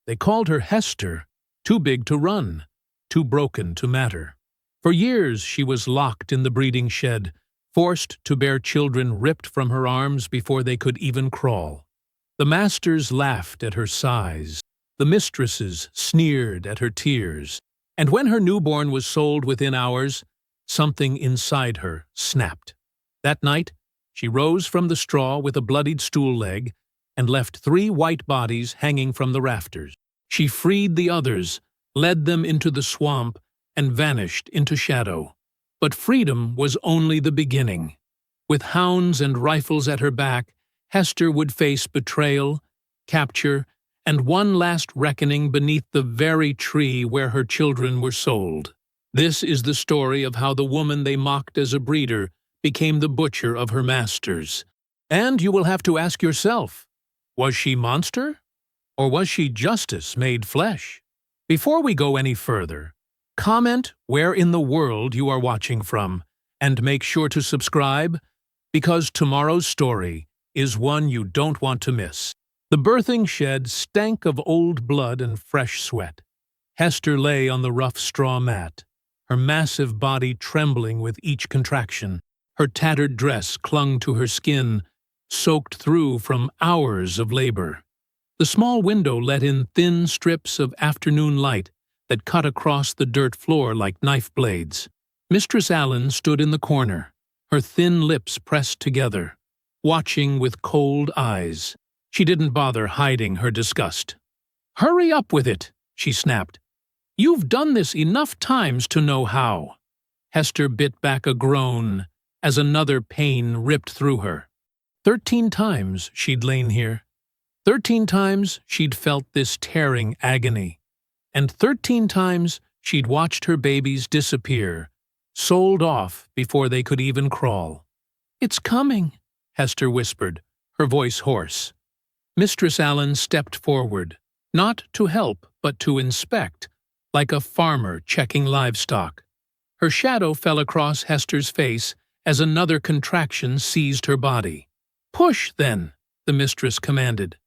They called her Hester, too big to run, too broken to matter. For years she was locked in the breeding shed, forced to bear children ripped from her arms before they could even crawl. The masters laughed at her sighs, the mistresses sneered at her tears, and when her newborn was sold within hours, something inside her snapped. That night, she rose from the straw with a bloodied stool leg and left 3 white bodies hanging from the rafters. She freed the others, led them into the swamp, and vanished into shadow. But freedom was only the beginning. With hounds and rifles at her back, Hester would face betrayal, capture, and one last reckoning beneath the very tree where her children were sold. This is the story of how the woman they mocked as a breeder became the butcher of her masters. And you will have to ask yourself, was she monster? Or was she justice made flesh? Before we go any further, comment where in the world you are watching from, and make sure to subscribe, because tomorrow's story is one you don't want to miss. The birthing shed stank of old blood and fresh sweat. Hester lay on the rough straw mat, her massive body trembling with each contraction. Her tattered dress clung to her skin, soaked through from hours of labor. The small window let in thin strips of afternoon light that cut across the dirt floor like knife blades. Mistress Allen stood in the corner, her thin lips pressed together, watching with cold eyes. She didn't bother hiding her disgust. "Hurry up with it," she snapped. "You've done this enough times to know how." Hester bit back a groan as another pain ripped through her. 13 times she'd lain here. 13 times she'd felt this tearing agony. And 13 times she'd watched her babies disappear, sold off before they could even crawl. "It's coming," Hester whispered, her voice hoarse. Mistress Allen stepped forward, not to help but to inspect, like a farmer checking livestock. Her shadow fell across Hester's face as another contraction seized her body. "Push, then," the mistress commanded.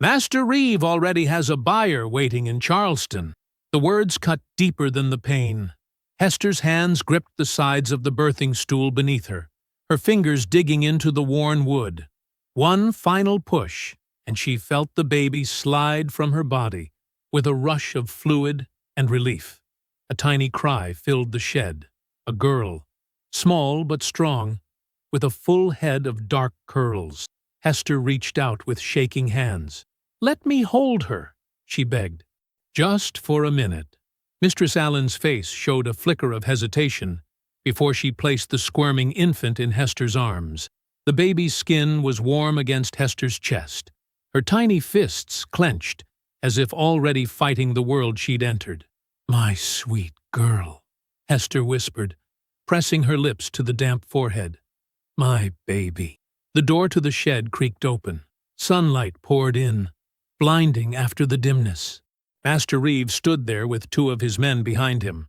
"Master Reeve already has a buyer waiting in Charleston." The words cut deeper than the pain. Hester's hands gripped the sides of the birthing stool beneath her, her fingers digging into the worn wood. One final push, and she felt the baby slide from her body with a rush of fluid and relief. A tiny cry filled the shed. A girl, small but strong, with a full head of dark curls. Hester reached out with shaking hands. "Let me hold her," she begged. "Just for a minute." Mistress Allen's face showed a flicker of hesitation before she placed the squirming infant in Hester's arms. The baby's skin was warm against Hester's chest. Her tiny fists clenched, as if already fighting the world she'd entered. "My sweet girl," Hester whispered, pressing her lips to the damp forehead. "My baby." The door to the shed creaked open. Sunlight poured in, blinding after the dimness. Master Reeve stood there with 2 of his men behind him.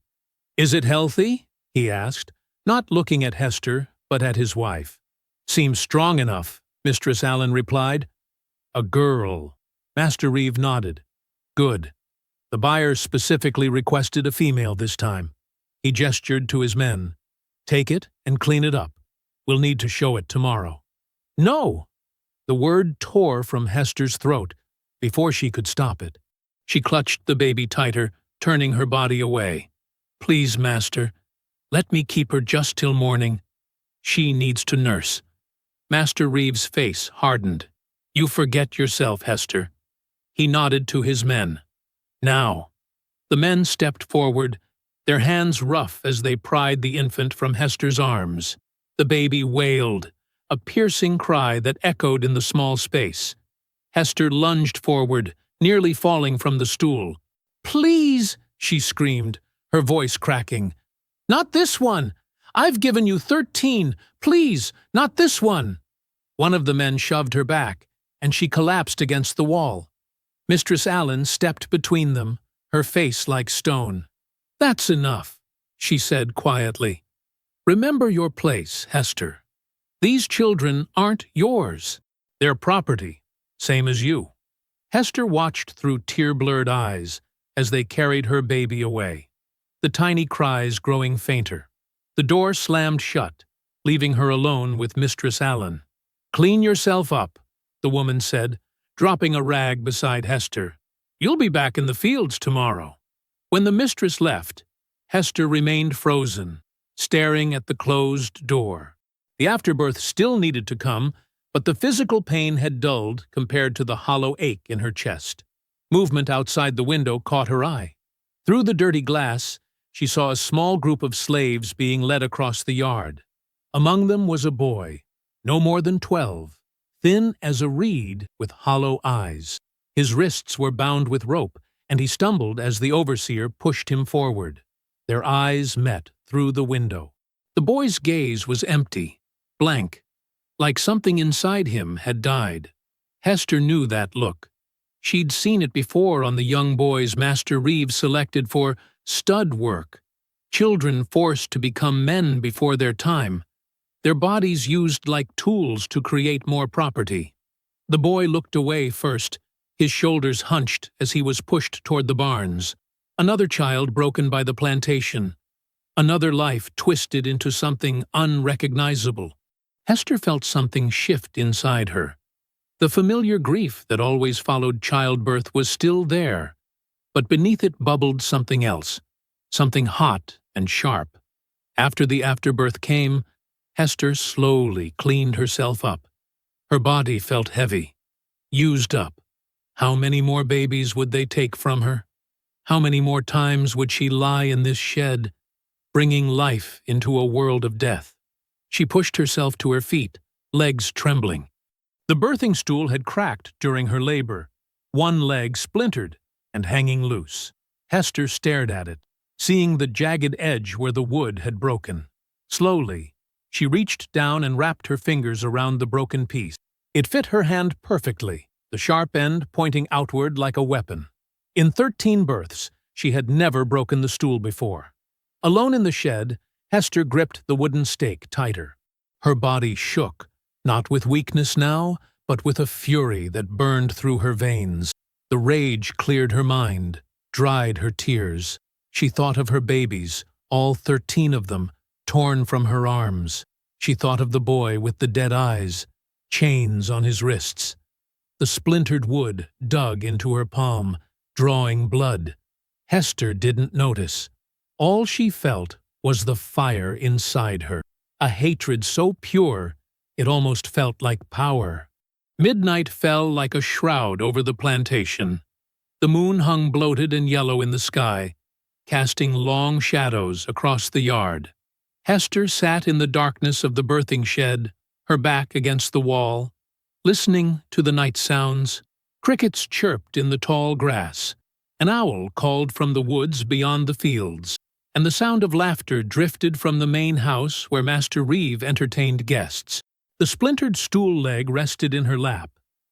"Is it healthy?" he asked, not looking at Hester, but at his wife. "Seems strong enough," Mistress Allen replied. "A girl." Master Reeve nodded. "Good. The buyer specifically requested a female this time." He gestured to his men. "Take it and clean it up. We'll need to show it tomorrow." "No!" The word tore from Hester's throat before she could stop it. She clutched the baby tighter, turning her body away. "Please, Master, let me keep her just till morning. She needs to nurse." Master Reeve's face hardened. "You forget yourself, Hester." He nodded to his men. "Now." The men stepped forward, their hands rough as they pried the infant from Hester's arms. The baby wailed, a piercing cry that echoed in the small space. Hester lunged forward, nearly falling from the stool. "Please," she screamed, her voice cracking. "Not this one! I've given you 13! Please, not this one!" One of the men shoved her back, and she collapsed against the wall. Mistress Allen stepped between them, her face like stone. "That's enough," she said quietly. "Remember your place, Hester. These children aren't yours. They're property, same as you." Hester watched through tear-blurred eyes as they carried her baby away, the tiny cries growing fainter. The door slammed shut, leaving her alone with Mistress Allen. "Clean yourself up," the woman said, dropping a rag beside Hester. "You'll be back in the fields tomorrow." When the mistress left, Hester remained frozen, staring at the closed door. The afterbirth still needed to come, but the physical pain had dulled compared to the hollow ache in her chest. Movement outside the window caught her eye. Through the dirty glass, she saw a small group of slaves being led across the yard. Among them was a boy, no more than 12, thin as a reed with hollow eyes. His wrists were bound with rope, and he stumbled as the overseer pushed him forward. Their eyes met through the window. The boy's gaze was empty, blank, like something inside him had died. Hester knew that look. She'd seen it before on the young boys Master Reeve selected for stud work, children forced to become men before their time, their bodies used like tools to create more property. The boy looked away first, his shoulders hunched as he was pushed toward the barns. Another child broken by the plantation. Another life twisted into something unrecognizable. Hester felt something shift inside her. The familiar grief that always followed childbirth was still there, but beneath it bubbled something else, something hot and sharp. After the afterbirth came, Hester slowly cleaned herself up. Her body felt heavy, used up. How many more babies would they take from her? How many more times would she lie in this shed, bringing life into a world of death? She pushed herself to her feet, legs trembling. The birthing stool had cracked during her labor, one leg splintered and hanging loose. Hester stared at it, seeing the jagged edge where the wood had broken. Slowly, she reached down and wrapped her fingers around the broken piece. It fit her hand perfectly, the sharp end pointing outward like a weapon. In 13 births, she had never broken the stool before. Alone in the shed, Hester gripped the wooden stake tighter. Her body shook, not with weakness now, but with a fury that burned through her veins. The rage cleared her mind, dried her tears. She thought of her babies, all 13 of them, torn from her arms. She thought of the boy with the dead eyes, chains on his wrists. The splintered wood dug into her palm, drawing blood. Hester didn't notice. All she felt was the fire inside her, a hatred so pure it almost felt like power. Midnight fell like a shroud over the plantation. The moon hung bloated and yellow in the sky, casting long shadows across the yard. Hester sat in the darkness of the birthing shed, her back against the wall, listening to the night sounds. Crickets chirped in the tall grass. An owl called from the woods beyond the fields, and the sound of laughter drifted from the main house where Master Reeve entertained guests. The splintered stool leg rested in her lap.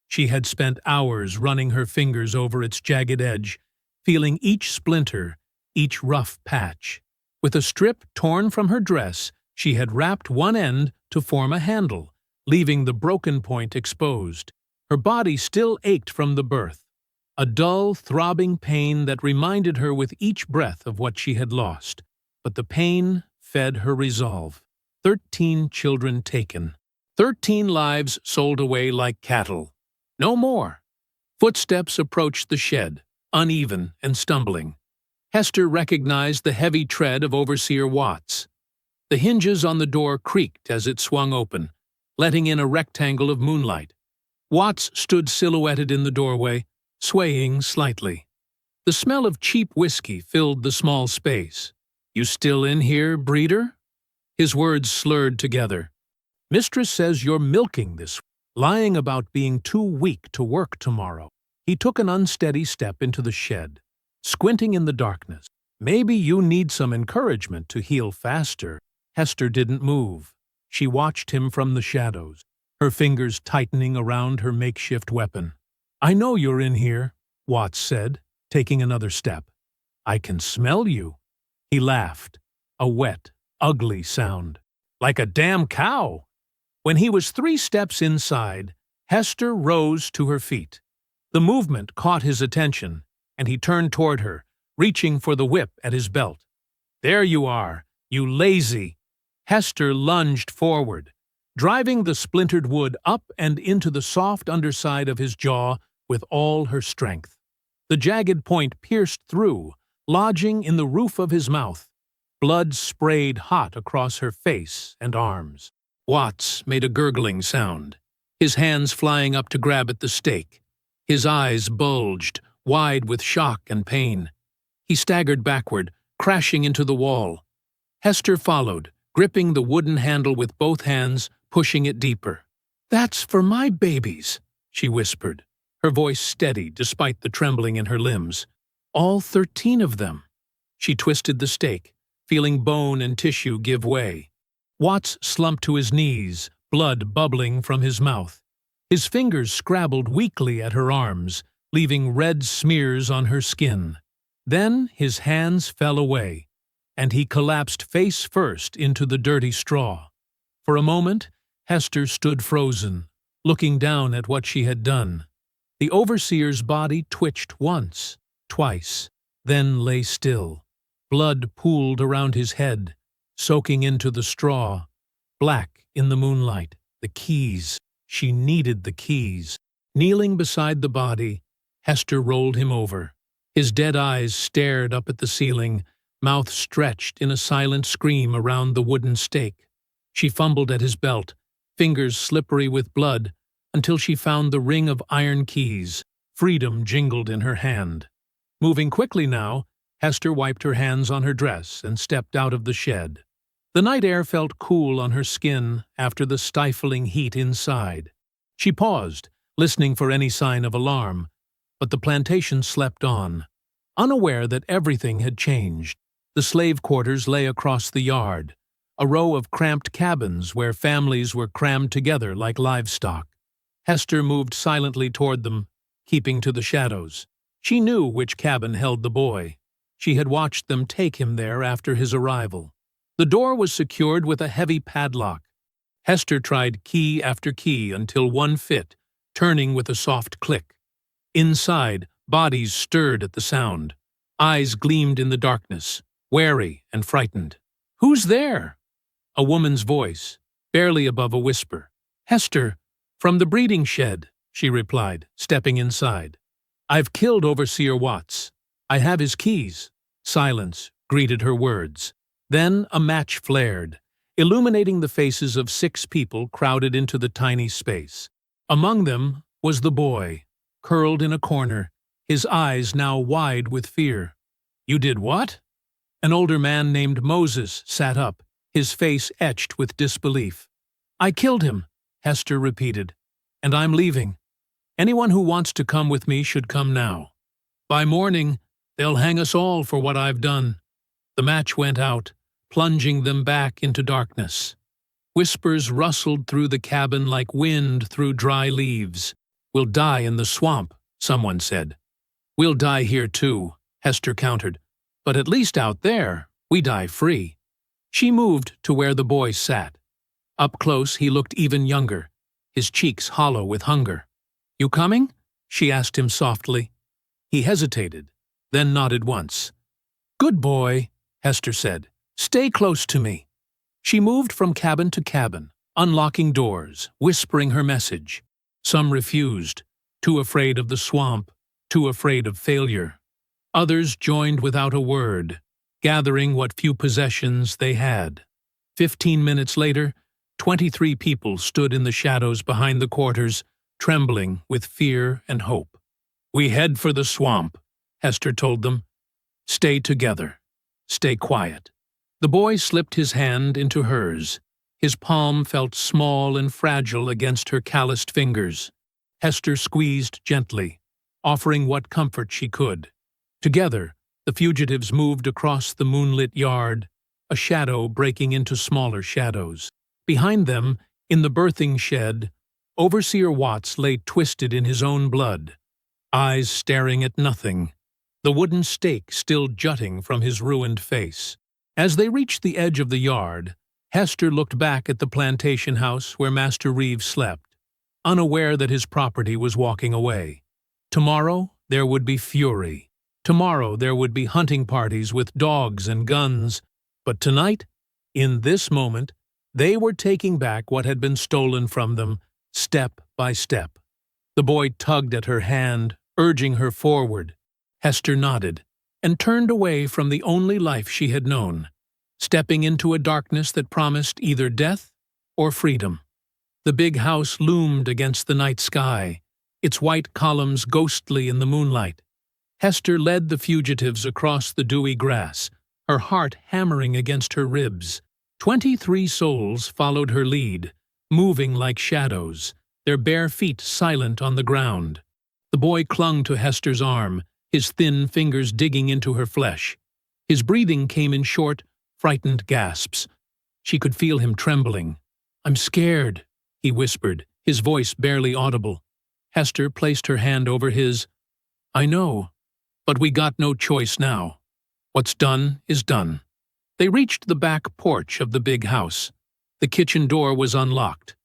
She had spent hours running her fingers over its jagged edge, feeling each splinter, each rough patch. With a strip torn from her dress, she had wrapped one end to form a handle, leaving the broken point exposed. Her body still ached from the birth, a dull, throbbing pain that reminded her with each breath of what she had lost. But the pain fed her resolve. 13 children taken. 13 lives sold away like cattle. No more. Footsteps approached the shed, uneven and stumbling. Hester recognized the heavy tread of Overseer Watts. The hinges on the door creaked as it swung open, letting in a rectangle of moonlight. Watts stood silhouetted in the doorway, swaying slightly. The smell of cheap whiskey filled the small space. "You still in here, breeder?" His words slurred together. "Mistress says you're milking this, lying about being too weak to work tomorrow." He took an unsteady step into the shed, squinting in the darkness. "Maybe you need some encouragement to heal faster." Hester didn't move. She watched him from the shadows, her fingers tightening around her makeshift weapon. "I know you're in here," Watts said, taking another step. "I can smell you." He laughed, a wet, ugly sound. "Like a damn cow." When he was 3 steps inside, Hester rose to her feet. The movement caught his attention, and he turned toward her, reaching for the whip at his belt. "There you are, you lazy!" Hester lunged forward, driving the splintered wood up and into the soft underside of his jaw with all her strength. The jagged point pierced through, lodging in the roof of his mouth. Blood sprayed hot across her face and arms. Watts made a gurgling sound, his hands flying up to grab at the stake. His eyes bulged, wide with shock and pain. He staggered backward, crashing into the wall. Hester followed, gripping the wooden handle with both hands, pushing it deeper. "That's for my babies," she whispered, her voice steady despite the trembling in her limbs. "All 13 of them." She twisted the stake, feeling bone and tissue give way. Watts slumped to his knees, blood bubbling from his mouth. His fingers scrabbled weakly at her arms, leaving red smears on her skin. Then his hands fell away, and he collapsed face first into the dirty straw. For a moment, Hester stood frozen, looking down at what she had done. The overseer's body twitched once, twice, then lay still. Blood pooled around his head, soaking into the straw. Black in the moonlight, the keys. She needed the keys. Kneeling beside the body, Hester rolled him over. His dead eyes stared up at the ceiling, mouth stretched in a silent scream around the wooden stake. She fumbled at his belt, fingers slippery with blood, until she found the ring of iron keys. Freedom jingled in her hand. Moving quickly now, Hester wiped her hands on her dress and stepped out of the shed. The night air felt cool on her skin after the stifling heat inside. She paused, listening for any sign of alarm, but the plantation slept on. Unaware that everything had changed, the slave quarters lay across the yard, a row of cramped cabins where families were crammed together like livestock. Hester moved silently toward them, keeping to the shadows. She knew which cabin held the boy. She had watched them take him there after his arrival. The door was secured with a heavy padlock. Hester tried key after key until one fit, turning with a soft click. Inside, bodies stirred at the sound. Eyes gleamed in the darkness, wary and frightened. "Who's there?" A woman's voice, barely above a whisper. "Hester, from the breeding shed," she replied, stepping inside. "I've killed Overseer Watts. I have his keys." Silence greeted her words. Then a match flared, illuminating the faces of 6 people crowded into the tiny space. Among them was the boy, curled in a corner, his eyes now wide with fear. "You did what?" An older man named Moses sat up, his face etched with disbelief. "I killed him," Hester repeated, "and I'm leaving. Anyone who wants to come with me should come now. By morning, they'll hang us all for what I've done." The match went out, plunging them back into darkness. Whispers rustled through the cabin like wind through dry leaves. "We'll die in the swamp," someone said. "We'll die here too," Hester countered. "But at least out there, we die free." She moved to where the boy sat. Up close, he looked even younger, his cheeks hollow with hunger. "You coming?" she asked him softly. He hesitated, then nodded once. "Good boy," Hester said. "Stay close to me." She moved from cabin to cabin, unlocking doors, whispering her message. Some refused, too afraid of the swamp, too afraid of failure. Others joined without a word, gathering what few possessions they had. 15 minutes later, 23 people stood in the shadows behind the quarters, trembling with fear and hope. "We head for the swamp," Hester told them. "Stay together. Stay quiet." The boy slipped his hand into hers. His palm felt small and fragile against her calloused fingers. Hester squeezed gently, offering what comfort she could. Together, the fugitives moved across the moonlit yard, a shadow breaking into smaller shadows. Behind them, in the birthing shed, Overseer Watts lay twisted in his own blood, eyes staring at nothing, the wooden stake still jutting from his ruined face. As they reached the edge of the yard, Hester looked back at the plantation house where Master Reeves slept, unaware that his property was walking away. Tomorrow there would be fury. Tomorrow there would be hunting parties with dogs and guns. But tonight, in this moment, they were taking back what had been stolen from them, step by step. The boy tugged at her hand, urging her forward. Hester nodded, and turned away from the only life she had known, stepping into a darkness that promised either death or freedom. The big house loomed against the night sky, its white columns ghostly in the moonlight. Hester led the fugitives across the dewy grass, her heart hammering against her ribs. 23 souls followed her lead, moving like shadows, their bare feet silent on the ground. The boy clung to Hester's arm, his thin fingers digging into her flesh. His breathing came in short, frightened gasps. She could feel him trembling. "I'm scared," he whispered, his voice barely audible. Hester placed her hand over his. "I know, but we got no choice now. What's done is done." They reached the back porch of the big house. The kitchen door was unlocked.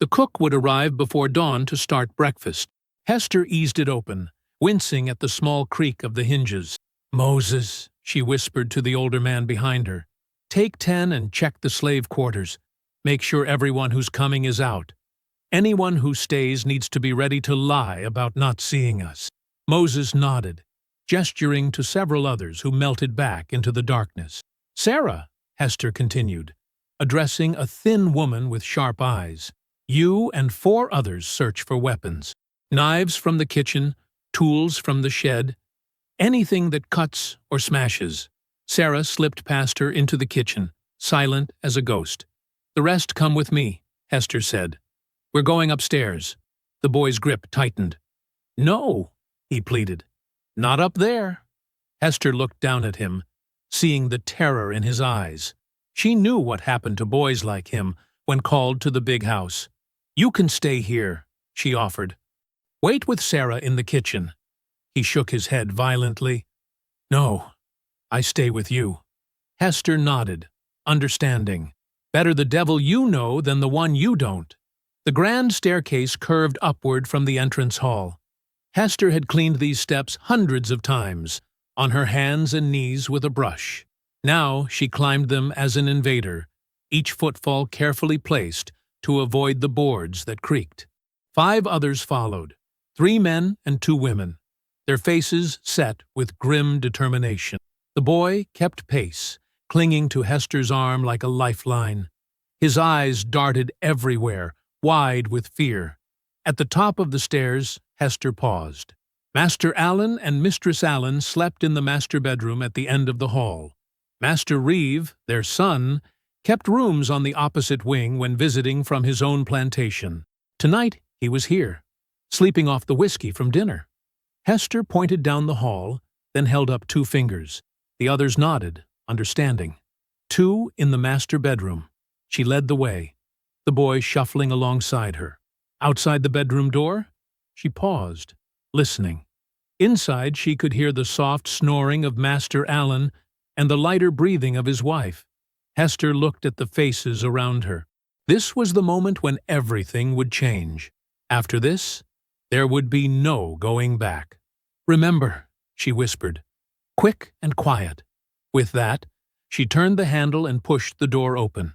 The cook would arrive before dawn to start breakfast. Hester eased it open, wincing at the small creak of the hinges. "Moses," she whispered to the older man behind her, "take 10 and check the slave quarters. Make sure everyone who's coming is out. Anyone who stays needs to be ready to lie about not seeing us." Moses nodded, gesturing to several others who melted back into the darkness. "Sarah," Hester continued, addressing a thin woman with sharp eyes, "you and 4 others search for weapons. Knives from the kitchen, tools from the shed, anything that cuts or smashes." Sarah slipped past her into the kitchen, silent as a ghost. "The rest come with me," Hester said. "We're going upstairs." The boy's grip tightened. "No," he pleaded. "Not up there." Hester looked down at him, seeing the terror in his eyes. She knew what happened to boys like him when called to the big house. "You can stay here," she offered. "Wait with Sarah in the kitchen." He shook his head violently. "No, I stay with you." Hester nodded, understanding. Better the devil you know than the one you don't. The grand staircase curved upward from the entrance hall. Hester had cleaned these steps hundreds of times, on her hands and knees with a brush. Now she climbed them as an invader, each footfall carefully placed to avoid the boards that creaked. 5 others followed, 3 men and 2 women, their faces set with grim determination. The boy kept pace, clinging to Hester's arm like a lifeline. His eyes darted everywhere, wide with fear. At the top of the stairs, Hester paused. Master Allen and Mistress Allen slept in the master bedroom at the end of the hall. Master Reeve, their son, kept rooms on the opposite wing when visiting from his own plantation. Tonight he was here, sleeping off the whiskey from dinner. Hester pointed down the hall, then held up 2 fingers. The others nodded, understanding. 2 in the master bedroom. She led the way, the boy shuffling alongside her. Outside the bedroom door, she paused, listening. Inside she could hear the soft snoring of Master Allen and the lighter breathing of his wife. Hester looked at the faces around her. This was the moment when everything would change. After this, there would be no going back. "Remember," she whispered, quick and quiet. With that, she turned the handle and pushed the door open.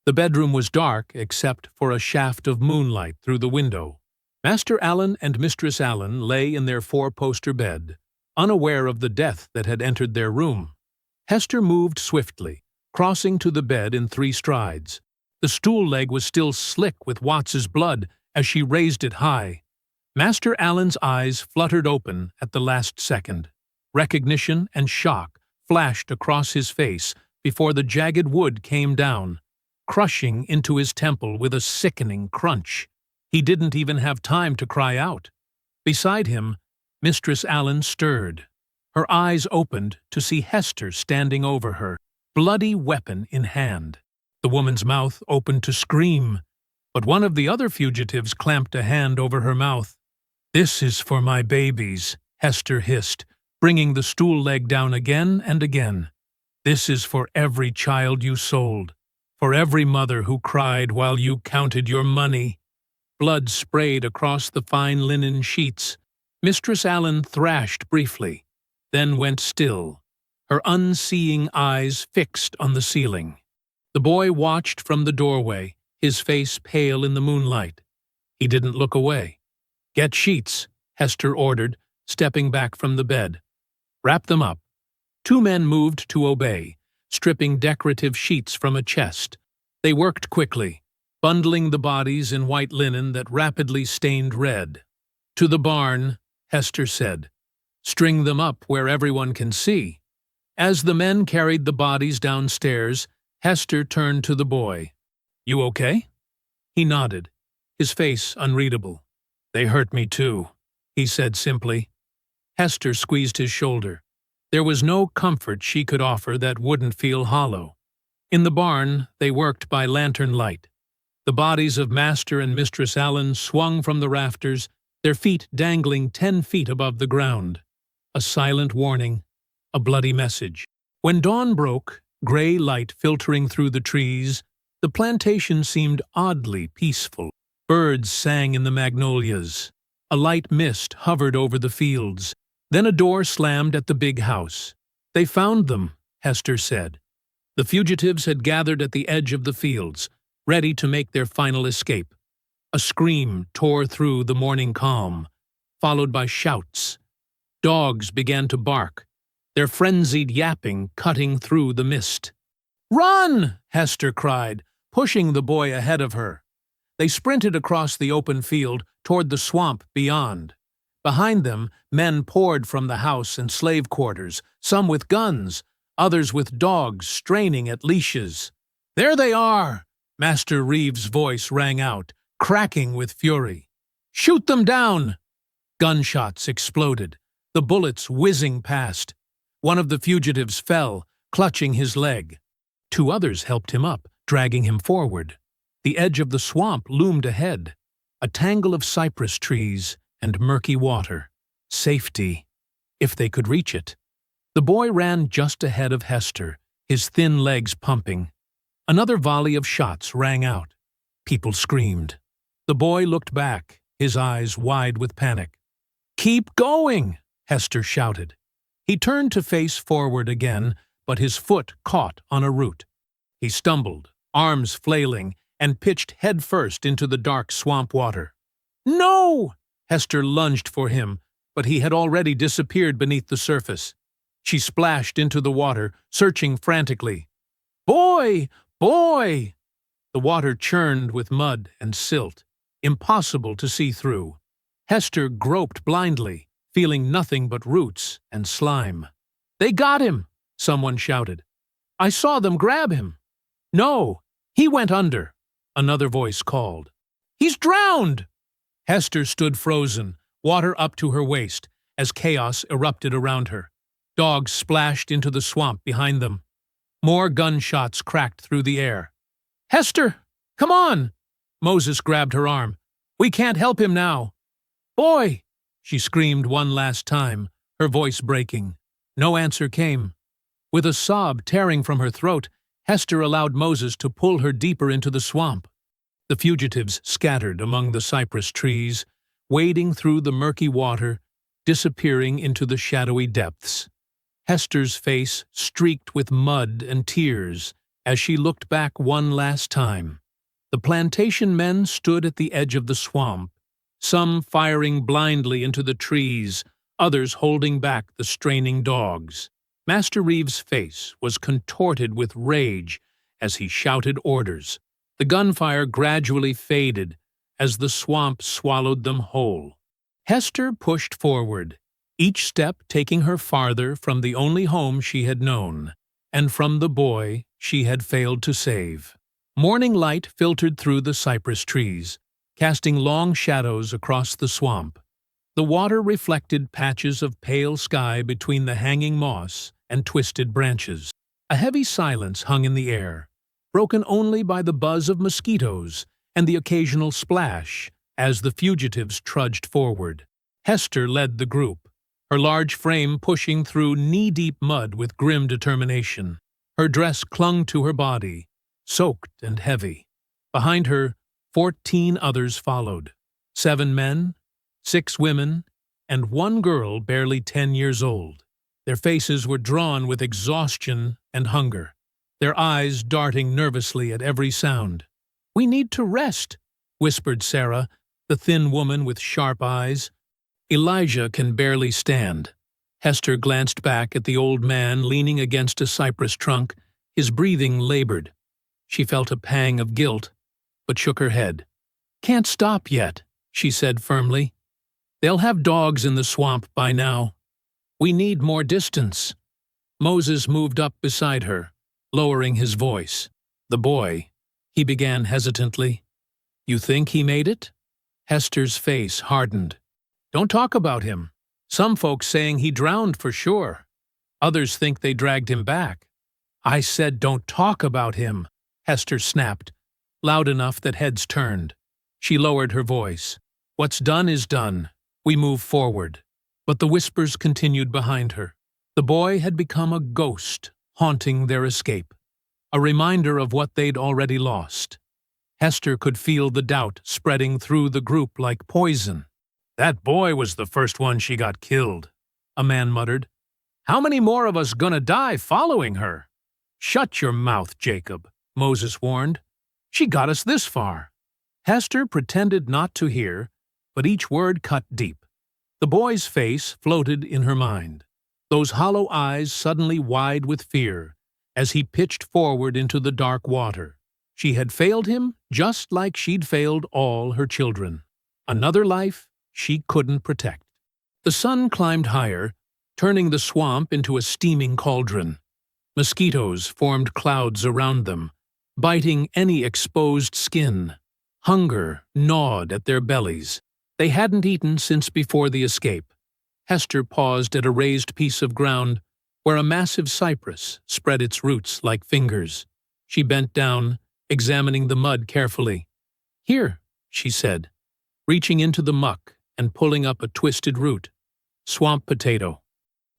The bedroom was dark except for a shaft of moonlight through the window. Master Allen and Mistress Allen lay in their 4-poster bed, unaware of the death that had entered their room. Hester moved swiftly, crossing to the bed in 3 strides. The stool leg was still slick with Watts's blood as she raised it high. Master Allen's eyes fluttered open at the last second. Recognition and shock flashed across his face before the jagged wood came down, crushing into his temple with a sickening crunch. He didn't even have time to cry out. Beside him, Mistress Allen stirred. Her eyes opened to see Hester standing over her, bloody weapon in hand. The woman's mouth opened to scream, but one of the other fugitives clamped a hand over her mouth. "This is for my babies," Hester hissed, bringing the stool leg down again and again. "This is for every child you sold, for every mother who cried while you counted your money." Blood sprayed across the fine linen sheets. Mistress Allen thrashed briefly, then went still, her unseeing eyes fixed on the ceiling. The boy watched from the doorway, his face pale in the moonlight. He didn't look away. "Get sheets," Hester ordered, stepping back from the bed. "Wrap them up." Two men moved to obey, stripping decorative sheets from a chest. They worked quickly, bundling the bodies in white linen that rapidly stained red. "To the barn," Hester said. "String them up where everyone can see." As the men carried the bodies downstairs, Hester turned to the boy. "You okay?" He nodded, his face unreadable. "They hurt me too," he said simply. Hester squeezed his shoulder. There was no comfort she could offer that wouldn't feel hollow. In the barn, they worked by lantern light. The bodies of Master and Mistress Allen swung from the rafters, their feet dangling 10 feet above the ground. A silent warning, a bloody message. When dawn broke, gray light filtering through the trees, the plantation seemed oddly peaceful. Birds sang in the magnolias. A light mist hovered over the fields. Then a door slammed at the big house. "They found them," Hester said. The fugitives had gathered at the edge of the fields, ready to make their final escape. A scream tore through the morning calm, followed by shouts. Dogs began to bark, their frenzied yapping cutting through the mist. "Run!" Hester cried, pushing the boy ahead of her. They sprinted across the open field toward the swamp beyond. Behind them, men poured from the house and slave quarters, some with guns, others with dogs straining at leashes. "There they are!" Master Reeves' voice rang out, cracking with fury. "Shoot them down!" Gunshots exploded, the bullets whizzing past. One of the fugitives fell, clutching his leg. Two others helped him up, dragging him forward. The edge of the swamp loomed ahead, a tangle of cypress trees and murky water. Safety, if they could reach it. The boy ran just ahead of Hester, his thin legs pumping. Another volley of shots rang out. People screamed. The boy looked back, his eyes wide with panic. "Keep going!" Hester shouted. He turned to face forward again, but his foot caught on a root. He stumbled, arms flailing, and pitched headfirst into the dark swamp water. "No!" Hester lunged for him, but he had already disappeared beneath the surface. She splashed into the water, searching frantically. "Boy! Boy!" The water churned with mud and silt, impossible to see through. Hester groped blindly, feeling nothing but roots and slime. "They got him!" someone shouted. "I saw them grab him." "No, he went under," another voice called. "He's drowned!" Hester stood frozen, water up to her waist, as chaos erupted around her. Dogs splashed into the swamp behind them. More gunshots cracked through the air. "Hester, come on!" Moses grabbed her arm. "We can't help him now." "Boy!" she screamed one last time, her voice breaking. No answer came. With a sob tearing from her throat, Hester allowed Moses to pull her deeper into the swamp. The fugitives scattered among the cypress trees, wading through the murky water, disappearing into the shadowy depths. Hester's face streaked with mud and tears as she looked back one last time. The plantation men stood at the edge of the swamp, some firing blindly into the trees, others holding back the straining dogs. Master Reeves' face was contorted with rage as he shouted orders. The gunfire gradually faded as the swamp swallowed them whole. Hester pushed forward, each step taking her farther from the only home she had known, and from the boy she had failed to save. Morning light filtered through the cypress trees, casting long shadows across the swamp. The water reflected patches of pale sky between the hanging moss and twisted branches. A heavy silence hung in the air, broken only by the buzz of mosquitoes and the occasional splash as the fugitives trudged forward. Hester led the group, her large frame pushing through knee-deep mud with grim determination. Her dress clung to her body, soaked and heavy. Behind her, 14 others followed. 7 men, 6 women, and one girl barely 10 years old. Their faces were drawn with exhaustion and hunger, their eyes darting nervously at every sound. "We need to rest," whispered Sarah, the thin woman with sharp eyes. "Elijah can barely stand." Hester glanced back at the old man leaning against a cypress trunk, his breathing labored. She felt a pang of guilt, but shook her head. "Can't stop yet," she said firmly. "They'll have dogs in the swamp by now. We need more distance." Moses moved up beside her, lowering his voice. "The boy," he began hesitantly. "You think he made it?" Hester's face hardened. "Don't talk about him. Some folks saying he drowned for sure. Others think they dragged him back." "I said don't talk about him," Hester snapped, loud enough that heads turned. She lowered her voice. "What's done is done. We move forward." But the whispers continued behind her. The boy had become a ghost, haunting their escape, a reminder of what they'd already lost. Hester could feel the doubt spreading through the group like poison. "That boy was the first one she got killed," a man muttered. "How many more of us gonna die following her?" "Shut your mouth, Jacob," Moses warned. "She got us this far." Hester pretended not to hear, but each word cut deep. The boy's face floated in her mind, those hollow eyes suddenly wide with fear, as he pitched forward into the dark water. She had failed him just like she'd failed all her children. Another life she couldn't protect. The sun climbed higher, turning the swamp into a steaming cauldron. Mosquitoes formed clouds around them, biting any exposed skin. Hunger gnawed at their bellies. They hadn't eaten since before the escape. Hester paused at a raised piece of ground where a massive cypress spread its roots like fingers. She bent down, examining the mud carefully. "Here," she said, reaching into the muck and pulling up a twisted root. "Swamp potato.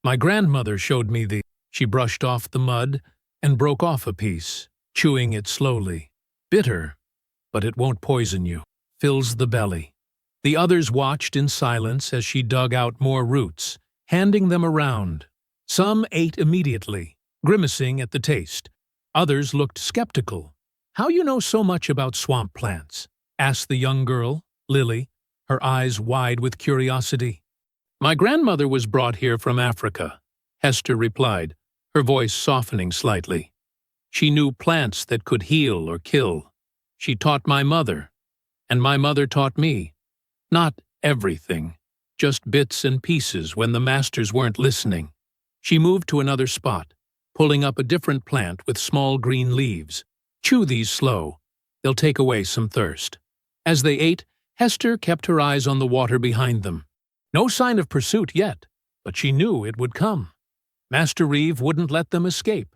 My grandmother showed me these." She brushed off the mud and broke off a piece, chewing it slowly. "Bitter, but it won't poison you. Fills the belly." The others watched in silence as she dug out more roots, handing them around. Some ate immediately, grimacing at the taste. Others looked skeptical. "How you know so much about swamp plants?" asked the young girl, Lily, her eyes wide with curiosity. "My grandmother was brought here from Africa," Hester replied, her voice softening slightly. "She knew plants that could heal or kill. She taught my mother, and my mother taught me. Not everything, just bits and pieces when the masters weren't listening." She moved to another spot, pulling up a different plant with small green leaves. "Chew these slow. They'll take away some thirst." As they ate, Hester kept her eyes on the water behind them. No sign of pursuit yet, but she knew it would come. Master Reeve wouldn't let them escape.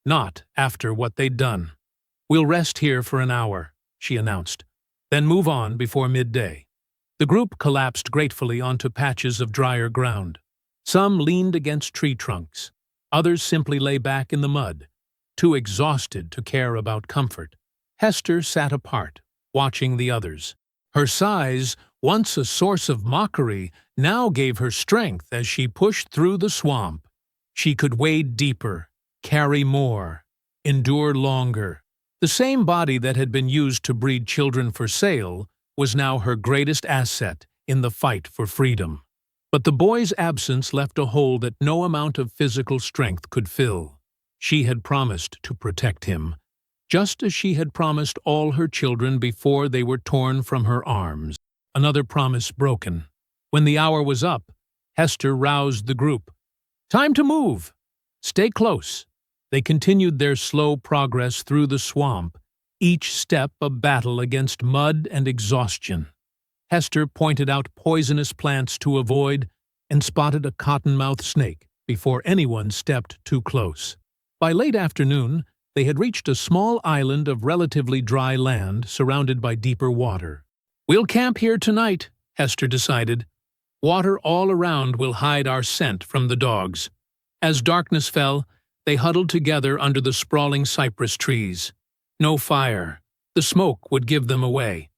Not after what they'd done. "We'll rest here for an hour," she announced, "then move on before midday." The group collapsed gratefully onto patches of drier ground. Some leaned against tree trunks. Others simply lay back in the mud, too exhausted to care about comfort. Hester sat apart, watching the others. Her size, once a source of mockery, now gave her strength as she pushed through the swamp. She could wade deeper, carry more, endure longer. The same body that had been used to breed children for sale was now her greatest asset in the fight for freedom. But the boy's absence left a hole that no amount of physical strength could fill. She had promised to protect him, just as she had promised all her children before they were torn from her arms. Another promise broken. When the hour was up, Hester roused the group. "Time to move! Stay close." They continued their slow progress through the swamp, each step a battle against mud and exhaustion. Hester pointed out poisonous plants to avoid and spotted a cottonmouth snake before anyone stepped too close. By late afternoon, they had reached a small island of relatively dry land surrounded by deeper water. "We'll camp here tonight," Hester decided. "Water all around will hide our scent from the dogs." As darkness fell, they huddled together under the sprawling cypress trees. No fire. The smoke would give them away.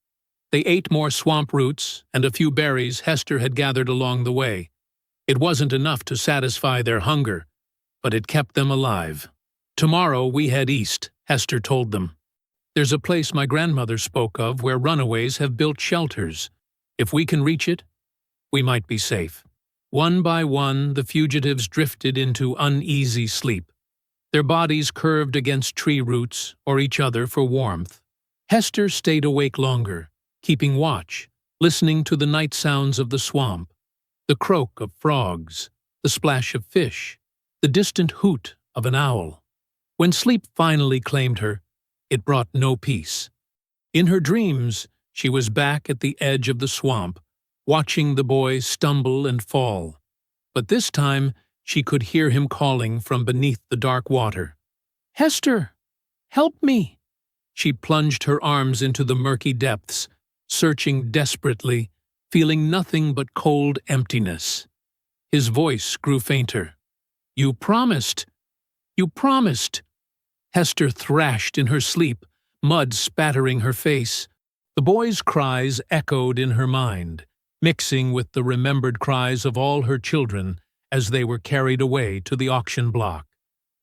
They ate more swamp roots and a few berries Hester had gathered along the way. It wasn't enough to satisfy their hunger, but it kept them alive. "Tomorrow we head east," Hester told them. "There's a place my grandmother spoke of where runaways have built shelters. If we can reach it, we might be safe." One by one, the fugitives drifted into uneasy sleep. Their bodies curved against tree roots or each other for warmth. Hester stayed awake longer, keeping watch, listening to the night sounds of the swamp, the croak of frogs, the splash of fish, the distant hoot of an owl. When sleep finally claimed her, it brought no peace. In her dreams, she was back at the edge of the swamp, watching the boy stumble and fall. But this time, she could hear him calling from beneath the dark water. "Hester, help me!" She plunged her arms into the murky depths, searching desperately, feeling nothing but cold emptiness. His voice grew fainter. "You promised! You promised!" Hester thrashed in her sleep, mud spattering her face. The boy's cries echoed in her mind, mixing with the remembered cries of all her children as they were carried away to the auction block.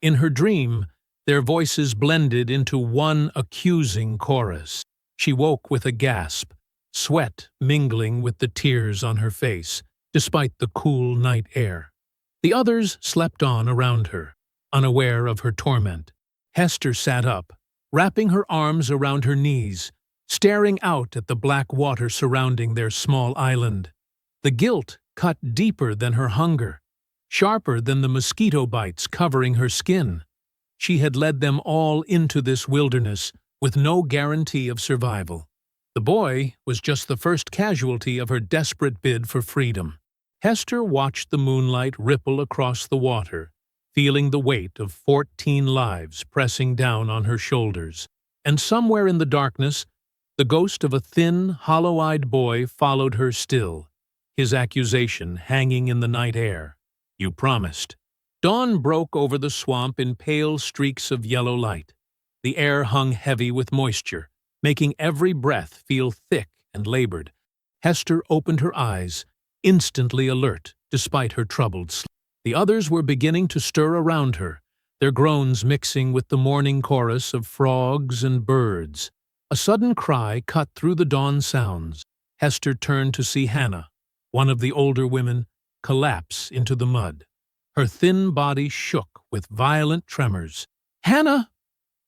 In her dream, their voices blended into one accusing chorus. She woke with a gasp, sweat mingling with the tears on her face, despite the cool night air. The others slept on around her, unaware of her torment. Hester sat up, wrapping her arms around her knees, staring out at the black water surrounding their small island. The guilt cut deeper than her hunger, sharper than the mosquito bites covering her skin. She had led them all into this wilderness with no guarantee of survival. The boy was just the first casualty of her desperate bid for freedom. Hester watched the moonlight ripple across the water, feeling the weight of 14 lives pressing down on her shoulders. And somewhere in the darkness, the ghost of a thin, hollow-eyed boy followed her still, his accusation hanging in the night air. "You promised." Dawn broke over the swamp in pale streaks of yellow light. The air hung heavy with moisture, making every breath feel thick and labored. Hester opened her eyes, instantly alert despite her troubled sleep. The others were beginning to stir around her, their groans mixing with the morning chorus of frogs and birds. A sudden cry cut through the dawn sounds. Hester turned to see Hannah, one of the older women, collapse into the mud. Her thin body shook with violent tremors. "Hannah!"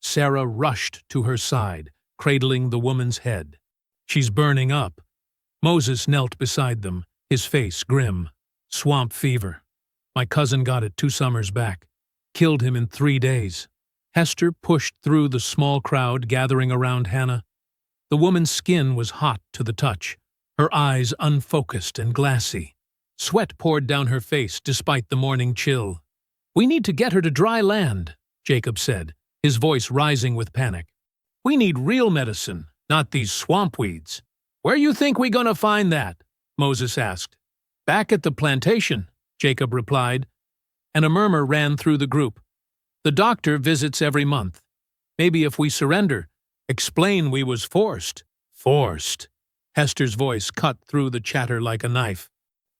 Sarah rushed to her side, cradling the woman's head. "She's burning up." Moses knelt beside them, his face grim. "Swamp fever. My cousin got it 2 summers back. Killed him in 3 days." Hester pushed through the small crowd gathering around Hannah. The woman's skin was hot to the touch, her eyes unfocused and glassy. Sweat poured down her face despite the morning chill. "We need to get her to dry land," Jacob said, his voice rising with panic. "We need real medicine, not these swamp weeds." "Where you think we gonna find that?" Moses asked. "Back at the plantation," Jacob replied, and a murmur ran through the group. "The doctor visits every month. Maybe if we surrender, explain we was forced." "Forced?" Hester's voice cut through the chatter like a knife.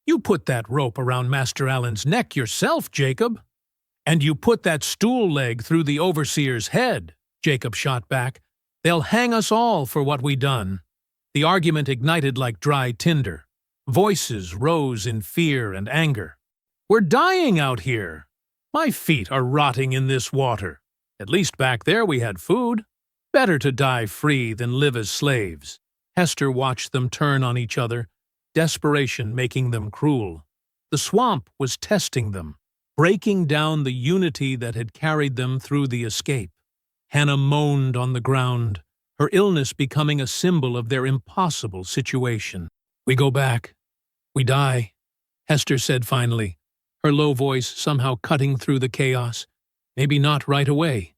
"You put that rope around Master Allen's neck yourself, Jacob." "And you put that stool leg through the overseer's head," Jacob shot back. "They'll hang us all for what we done." The argument ignited like dry tinder. Voices rose in fear and anger. "We're dying out here. My feet are rotting in this water. At least back there we had food. Better to die free than live as slaves." Hester watched them turn on each other, desperation making them cruel. The swamp was testing them, breaking down the unity that had carried them through the escape. Hannah moaned on the ground, her illness becoming a symbol of their impossible situation. "We go back. We die," Hester said finally, her low voice somehow cutting through the chaos. "Maybe not right away.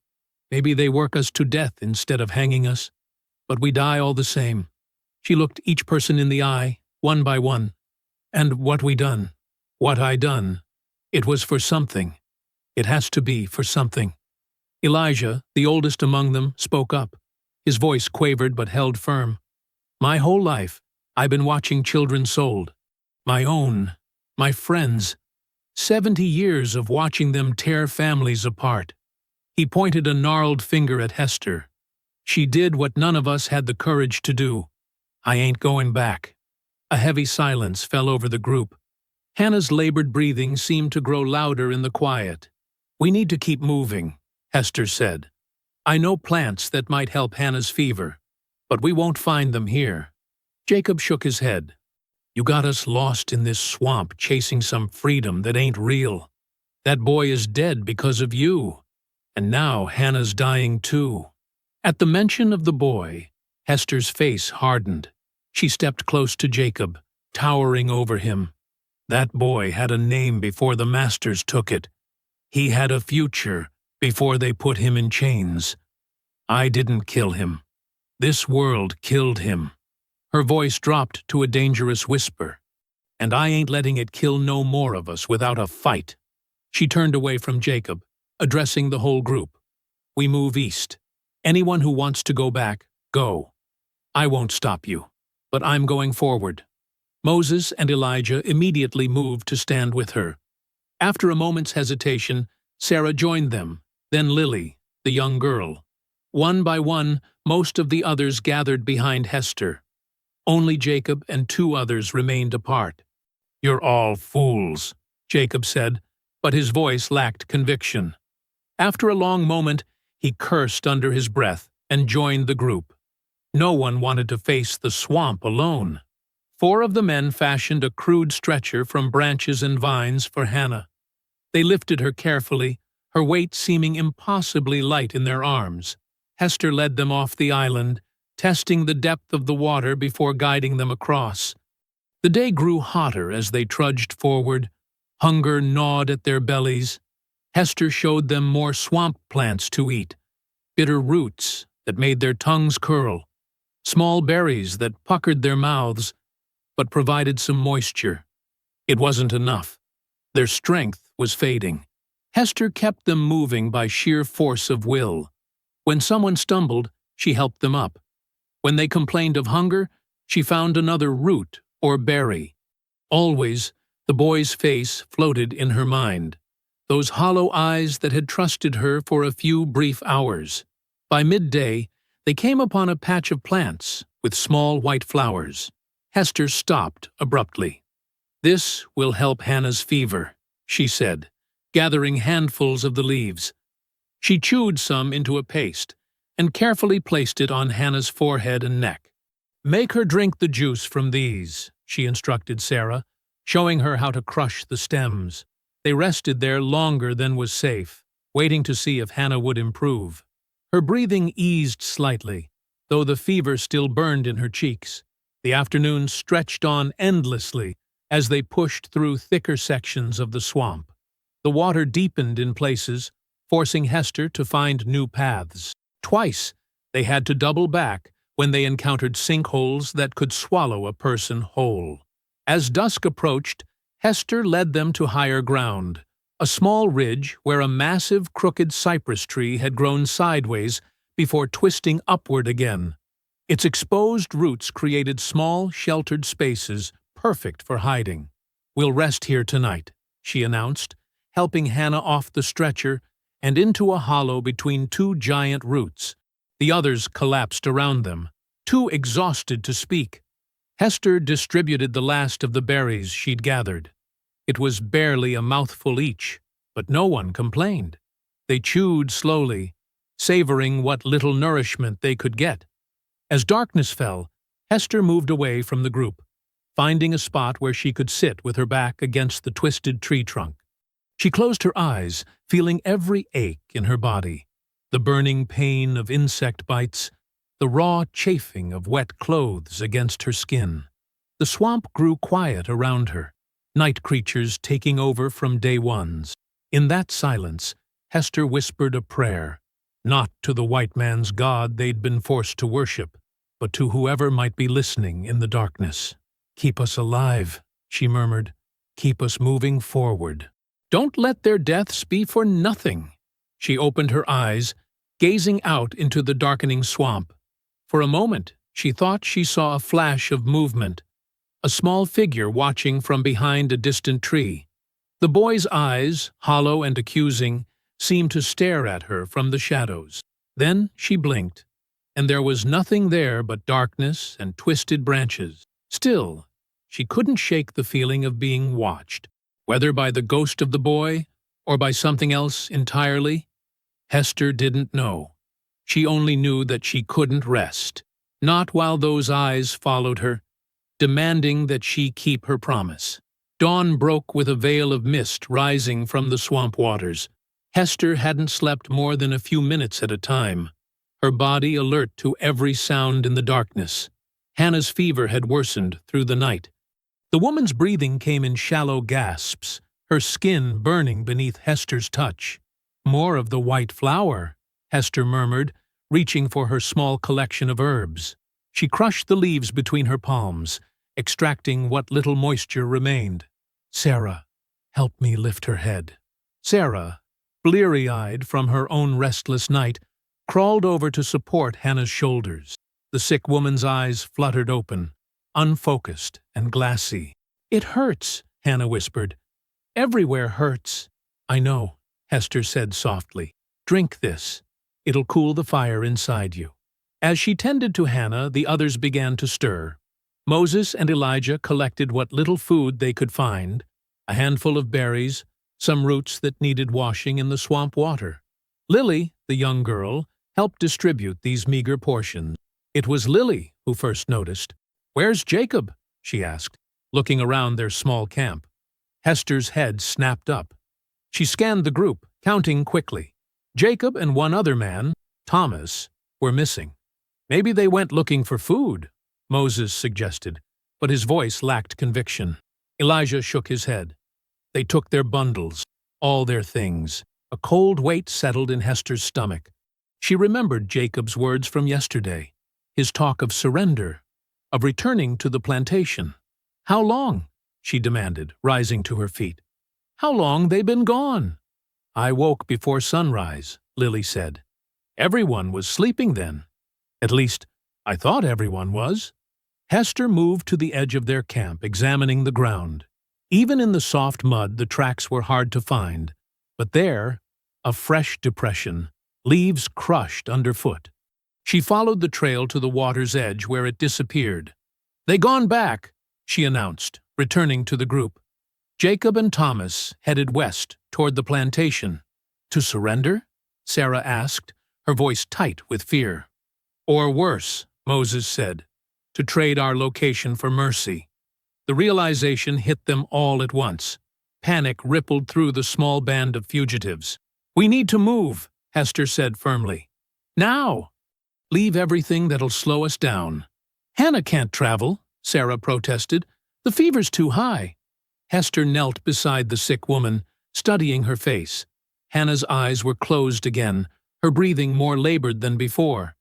Maybe they work us to death instead of hanging us. But we die all the same." She looked each person in the eye, one by one. "And what we done, what I done, it was for something. It has to be for something." Elijah, the oldest among them, spoke up. His voice quavered but held firm. My whole life, I've been watching children sold. My own, my friends. 70 years of watching them tear families apart. He pointed a gnarled finger at Hester. She did what none of us had the courage to do. I ain't going back. A heavy silence fell over the group. Hannah's labored breathing seemed to grow louder in the quiet. We need to keep moving, Hester said. I know plants that might help Hannah's fever, but we won't find them here. Jacob shook his head. You got us lost in this swamp chasing some freedom that ain't real. That boy is dead because of you. And now Hannah's dying too. At the mention of the boy, Hester's face hardened. She stepped close to Jacob, towering over him. That boy had a name before the masters took it. He had a future before they put him in chains. I didn't kill him. This world killed him. Her voice dropped to a dangerous whisper. And I ain't letting it kill no more of us without a fight. She turned away from Jacob, addressing the whole group. We move east. Anyone who wants to go back, go. I won't stop you, but I'm going forward. Moses and Elijah immediately moved to stand with her. After a moment's hesitation, Sarah joined them, then Lily, the young girl. One by one, most of the others gathered behind Hester. Only Jacob and 2 others remained apart. You're all fools, Jacob said, but his voice lacked conviction. After a long moment, he cursed under his breath and joined the group. No one wanted to face the swamp alone. 4 of the men fashioned a crude stretcher from branches and vines for Hannah. They lifted her carefully, her weight seeming impossibly light in their arms. Hester led them off the island, testing the depth of the water before guiding them across. The day grew hotter as they trudged forward. Hunger gnawed at their bellies. Hester showed them more swamp plants to eat, bitter roots that made their tongues curl, small berries that puckered their mouths, but provided some moisture. It wasn't enough. Their strength was fading. Hester kept them moving by sheer force of will. When someone stumbled, she helped them up. When they complained of hunger, she found another root or berry. Always, the boy's face floated in her mind, those hollow eyes that had trusted her for a few brief hours. By midday, they came upon a patch of plants with small white flowers. Hester stopped abruptly. This will help Hannah's fever, she said, gathering handfuls of the leaves. She chewed some into a paste and carefully placed it on Hannah's forehead and neck. Make her drink the juice from these, she instructed Sarah, showing her how to crush the stems. They rested there longer than was safe, waiting to see if Hannah would improve. Her breathing eased slightly, though the fever still burned in her cheeks. The afternoon stretched on endlessly as they pushed through thicker sections of the swamp. The water deepened in places, forcing Hester to find new paths. Twice, they had to double back when they encountered sinkholes that could swallow a person whole. As dusk approached, Hester led them to higher ground, a small ridge where a massive crooked cypress tree had grown sideways before twisting upward again. Its exposed roots created small, sheltered spaces perfect for hiding. We'll rest here tonight, she announced, helping Hannah off the stretcher and into a hollow between 2 giant roots. The others collapsed around them, too exhausted to speak. Hester distributed the last of the berries she'd gathered. It was barely a mouthful each, but no one complained. They chewed slowly, savoring what little nourishment they could get. As darkness fell, Hester moved away from the group, finding a spot where she could sit with her back against the twisted tree trunk. She closed her eyes, feeling every ache in her body, the burning pain of insect bites, the raw chafing of wet clothes against her skin. The swamp grew quiet around her, night creatures taking over from day ones. In that silence, Hester whispered a prayer, not to the white man's god they'd been forced to worship, but to whoever might be listening in the darkness. Keep us alive, she murmured. Keep us moving forward. Don't let their deaths be for nothing. She opened her eyes, gazing out into the darkening swamp. For a moment, She thought she saw a flash of movement, a small figure watching from behind a distant tree. The boy's eyes, hollow and accusing, seemed to stare at her from the shadows. Then she blinked, and there was nothing there but darkness and twisted branches. Still, she couldn't shake the feeling of being watched, whether by the ghost of the boy or by something else entirely. Hester didn't know. She only knew that she couldn't rest, not while those eyes followed her, demanding that she keep her promise. Dawn broke with a veil of mist rising from the swamp waters. Hester hadn't slept more than a few minutes at a time, her body alert to every sound in the darkness. Hannah's fever had worsened through the night. The woman's breathing came in shallow gasps, her skin burning beneath Hester's touch. "More of the white flower," Hester murmured, reaching for her small collection of herbs. She crushed the leaves between her palms, extracting what little moisture remained. "Sarah, help me lift her head." Sarah, bleary-eyed from her own restless night, crawled over to support Hannah's shoulders. The sick woman's eyes fluttered open, unfocused and glassy. "It hurts," Hannah whispered. "Everywhere hurts." "I know," Hester said softly. "Drink this. It'll cool the fire inside you." As she tended to Hannah, the others began to stir. Moses and Elijah collected what little food they could find, a handful of berries, some roots that needed washing in the swamp water. Lily, the young girl, helped distribute these meager portions. It was Lily who first noticed. "Where's Jacob?" she asked, looking around their small camp. Hester's head snapped up. She scanned the group, counting quickly. Jacob and one other man, Thomas, were missing. "Maybe they went looking for food," Moses suggested, but his voice lacked conviction. Elijah shook his head. "They took their bundles, all their things." A cold weight settled in Hester's stomach. She remembered Jacob's words from yesterday, his talk of surrender, of returning to the plantation. "How long?" she demanded, rising to her feet. "How long they been gone?" "I woke before sunrise," Lily said. "Everyone was sleeping then. At least, I thought everyone was." Hester moved to the edge of their camp, examining the ground. Even in the soft mud, the tracks were hard to find. But there, a fresh depression, leaves crushed underfoot. She followed the trail to the water's edge where it disappeared. "They gone back," she announced, returning to the group. Jacob and Thomas headed west toward the plantation. "To surrender?" Sarah asked, her voice tight with fear. "Or worse," Moses said, "to trade our location for mercy." The realization hit them all at once. Panic rippled through the small band of fugitives. "We need to move," Hester said firmly. "Now! Leave everything that'll slow us down." "Hannah can't travel," Sarah protested. "The fever's too high." Hester knelt beside the sick woman, studying her face. Hannah's eyes were closed again, her breathing more labored than before.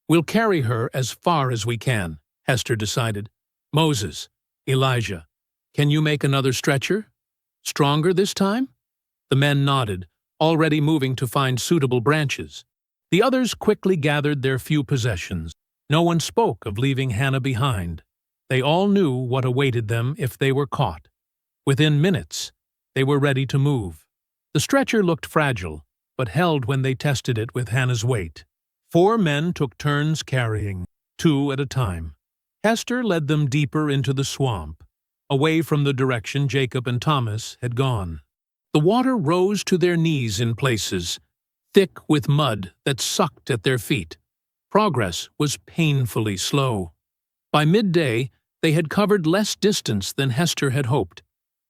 "We'll carry her as far as we can," Hester decided. "Moses, Elijah, can you make another stretcher? Stronger this time?" The men nodded, already moving to find suitable branches. The others quickly gathered their few possessions. No one spoke of leaving Hannah behind. They all knew what awaited them if they were caught. Within minutes, they were ready to move. The stretcher looked fragile, but held when they tested it with Hannah's weight. 4 men took turns carrying, 2 at a time. Hester led them deeper into the swamp, away from the direction Jacob and Thomas had gone. The water rose to their knees in places, thick with mud that sucked at their feet. Progress was painfully slow. By midday, they had covered less distance than Hester had hoped.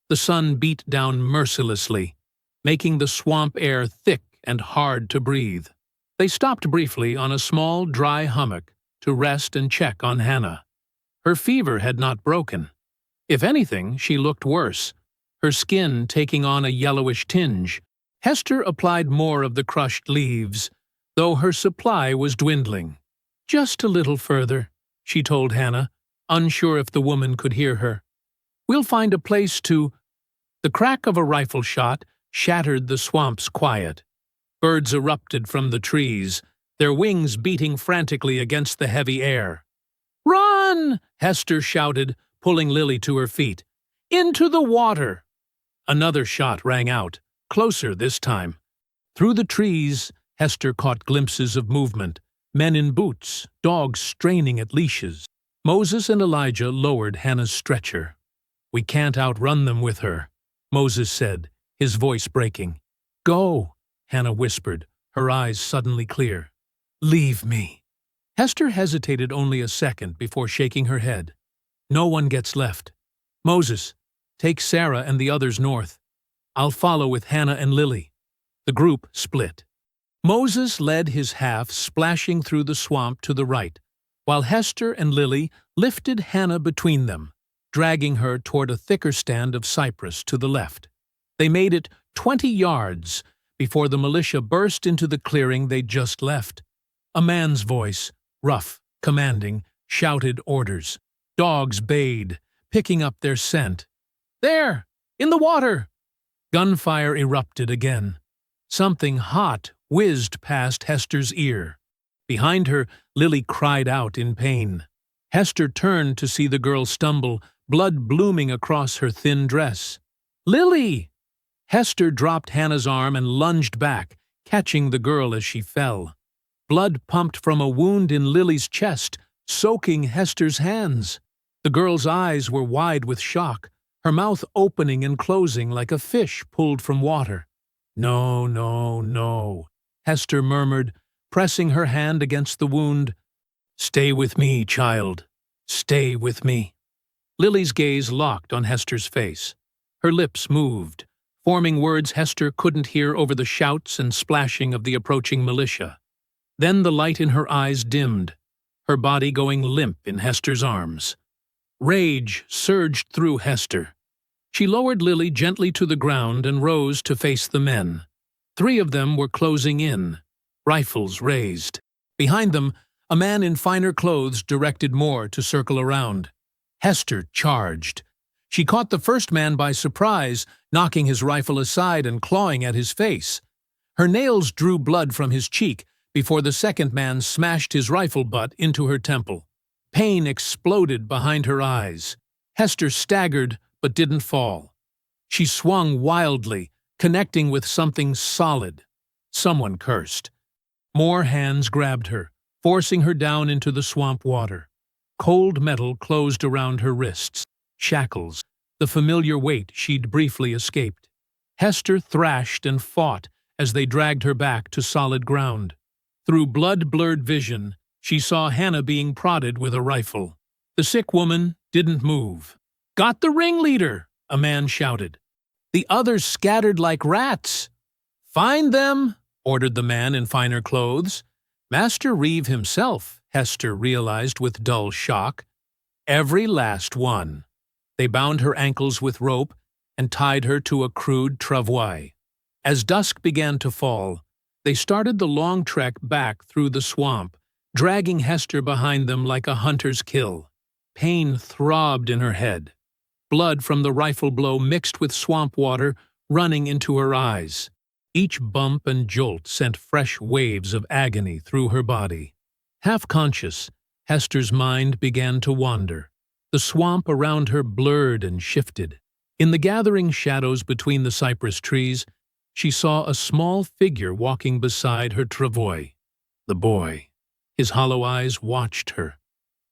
The sun beat down mercilessly, making the swamp air thick and hard to breathe. They stopped briefly on a small, dry hummock to rest and check on Hannah. Her fever had not broken. If anything, she looked worse, her skin taking on a yellowish tinge. Hester applied more of the crushed leaves, though her supply was dwindling. "Just a little further," she told Hannah, unsure if the woman could hear her. "We'll find a place to—" The crack of a rifle shot shattered the swamp's quiet. Birds erupted from the trees, their wings beating frantically against the heavy air. Run! Hester shouted, pulling Lily to her feet. Into the water! Another shot rang out, closer this time. Through the trees, Hester caught glimpses of movement, men in boots, dogs straining at leashes. Moses and Elijah lowered Hannah's stretcher. "We can't outrun them with her," Moses said, his voice breaking. "Go," Hannah whispered, her eyes suddenly clear. "Leave me." Hester hesitated only a second before shaking her head. "No one gets left. Moses, take Sarah and the others north. I'll follow with Hannah and Lily." The group split. Moses led his half, splashing through the swamp to the right, while Hester and Lily lifted Hannah between them, dragging her toward a thicker stand of cypress to the left. They made it 20 yards before the militia burst into the clearing they'd just left. A man's voice, rough, commanding, shouted orders. Dogs bayed, picking up their scent. "There! In the water!" Gunfire erupted again. Something hot whizzed past Hester's ear. Behind her, Lily cried out in pain. Hester turned to see the girl stumble, blood blooming across her thin dress. "Lily!" Hester dropped Hannah's arm and lunged back, catching the girl as she fell. Blood pumped from a wound in Lily's chest, soaking Hester's hands. The girl's eyes were wide with shock, her mouth opening and closing like a fish pulled from water. "No, no, no," Hester murmured, pressing her hand against the wound. "Stay with me, child. Stay with me." Lily's gaze locked on Hester's face. Her lips moved, forming words Hester couldn't hear over the shouts and splashing of the approaching militia. Then the light in her eyes dimmed, her body going limp in Hester's arms. Rage surged through Hester. She lowered Lily gently to the ground and rose to face the men. 3 of them were closing in, rifles raised. Behind them, a man in finer clothes directed more to circle around. Hester charged. She caught the first man by surprise, knocking his rifle aside and clawing at his face. Her nails drew blood from his cheek before the second man smashed his rifle butt into her temple. Pain exploded behind her eyes. Hester staggered but didn't fall. She swung wildly, connecting with something solid. Someone cursed. More hands grabbed her, forcing her down into the swamp water. Cold metal closed around her wrists. Shackles, the familiar weight she'd briefly escaped. Hester thrashed and fought as they dragged her back to solid ground. Through blood-blurred vision, she saw Hannah being prodded with a rifle. The sick woman didn't move. "Got the ringleader!" a man shouted. The others scattered like rats. "Find them!" ordered the man in finer clothes. Master Reeve himself, Hester realized with dull shock. Every last one. They bound her ankles with rope and tied her to a crude travois. As dusk began to fall, they started the long trek back through the swamp, dragging Hester behind them like a hunter's kill. Pain throbbed in her head. Blood from the rifle blow mixed with swamp water running into her eyes. Each bump and jolt sent fresh waves of agony through her body. Half-conscious, Hester's mind began to wander. The swamp around her blurred and shifted. In the gathering shadows between the cypress trees, she saw a small figure walking beside her travois. The boy. His hollow eyes watched her,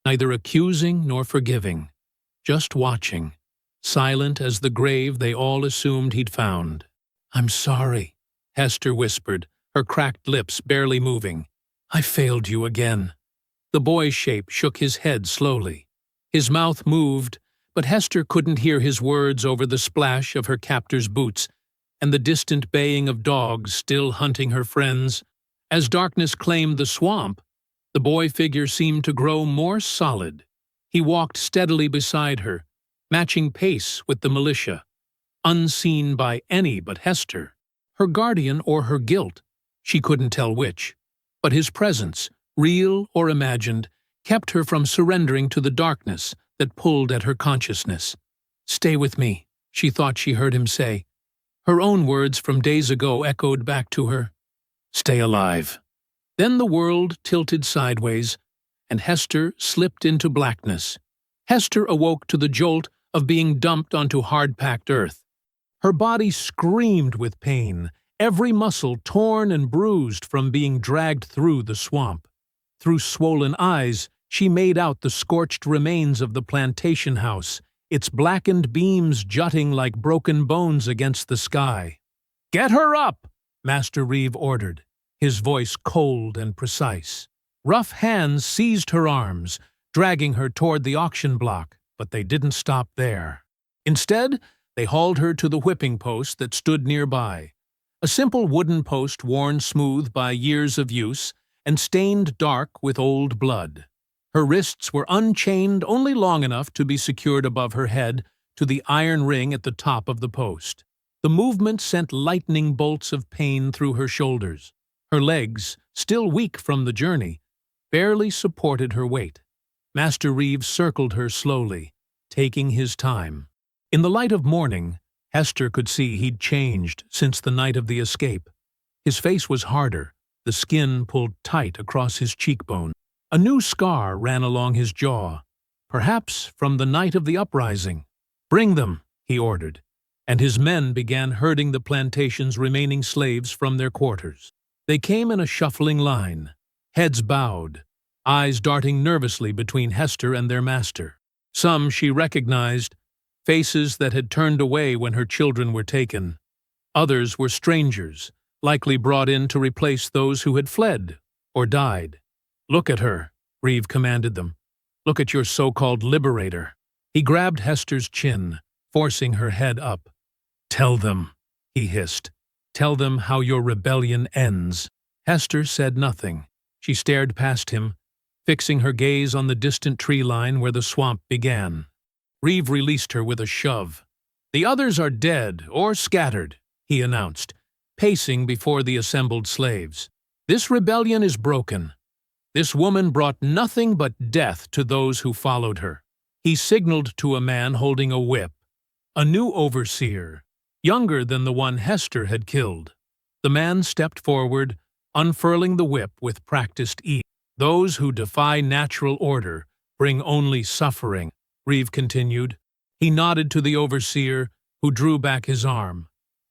neither accusing nor forgiving, just watching, silent as the grave they all assumed he'd found. "I'm sorry," Hester whispered, her cracked lips barely moving. "I failed you again." The boy's shape shook his head slowly. His mouth moved, but Hester couldn't hear his words over the splash of her captor's boots and the distant baying of dogs still hunting her friends. As darkness claimed the swamp, the boy figure seemed to grow more solid. He walked steadily beside her, matching pace with the militia, unseen by any but Hester. Her guardian or her guilt, she couldn't tell which, but his presence, real or imagined, kept her from surrendering to the darkness that pulled at her consciousness. "Stay with me," she thought she heard him say. Her own words from days ago echoed back to her. "Stay alive." Then the world tilted sideways, and Hester slipped into blackness. Hester awoke to the jolt of being dumped onto hard-packed earth. Her body screamed with pain, every muscle torn and bruised from being dragged through the swamp. Through swollen eyes, she made out the scorched remains of the plantation house, its blackened beams jutting like broken bones against the sky. "Get her up!" Master Reeve ordered, his voice cold and precise. Rough hands seized her arms, dragging her toward the auction block, but they didn't stop there. Instead, they hauled her to the whipping post that stood nearby, a simple wooden post worn smooth by years of use and stained dark with old blood. Her wrists were unchained only long enough to be secured above her head to the iron ring at the top of the post. The movement sent lightning bolts of pain through her shoulders. Her legs, still weak from the journey, barely supported her weight. Master Reeve circled her slowly, taking his time. In the light of morning, Hester could see he'd changed since the night of the escape. His face was harder, the skin pulled tight across his cheekbone. A new scar ran along his jaw, perhaps from the night of the uprising. "Bring them," he ordered, and his men began herding the plantation's remaining slaves from their quarters. They came in a shuffling line, heads bowed, eyes darting nervously between Hester and their master. Some she recognized, faces that had turned away when her children were taken. Others were strangers, likely brought in to replace those who had fled or died. "Look at her," Reeve commanded them. "Look at your so-called liberator." He grabbed Hester's chin, forcing her head up. "Tell them," he hissed. "Tell them how your rebellion ends." Hester said nothing. She stared past him, fixing her gaze on the distant tree line where the swamp began. Reeve released her with a shove. "The others are dead or scattered," he announced, pacing before the assembled slaves. "This rebellion is broken. This woman brought nothing but death to those who followed her." He signaled to a man holding a whip, a new overseer, younger than the one Hester had killed. The man stepped forward, unfurling the whip with practiced ease. "Those who defy natural order bring only suffering," Reeve continued. He nodded to the overseer, who drew back his arm.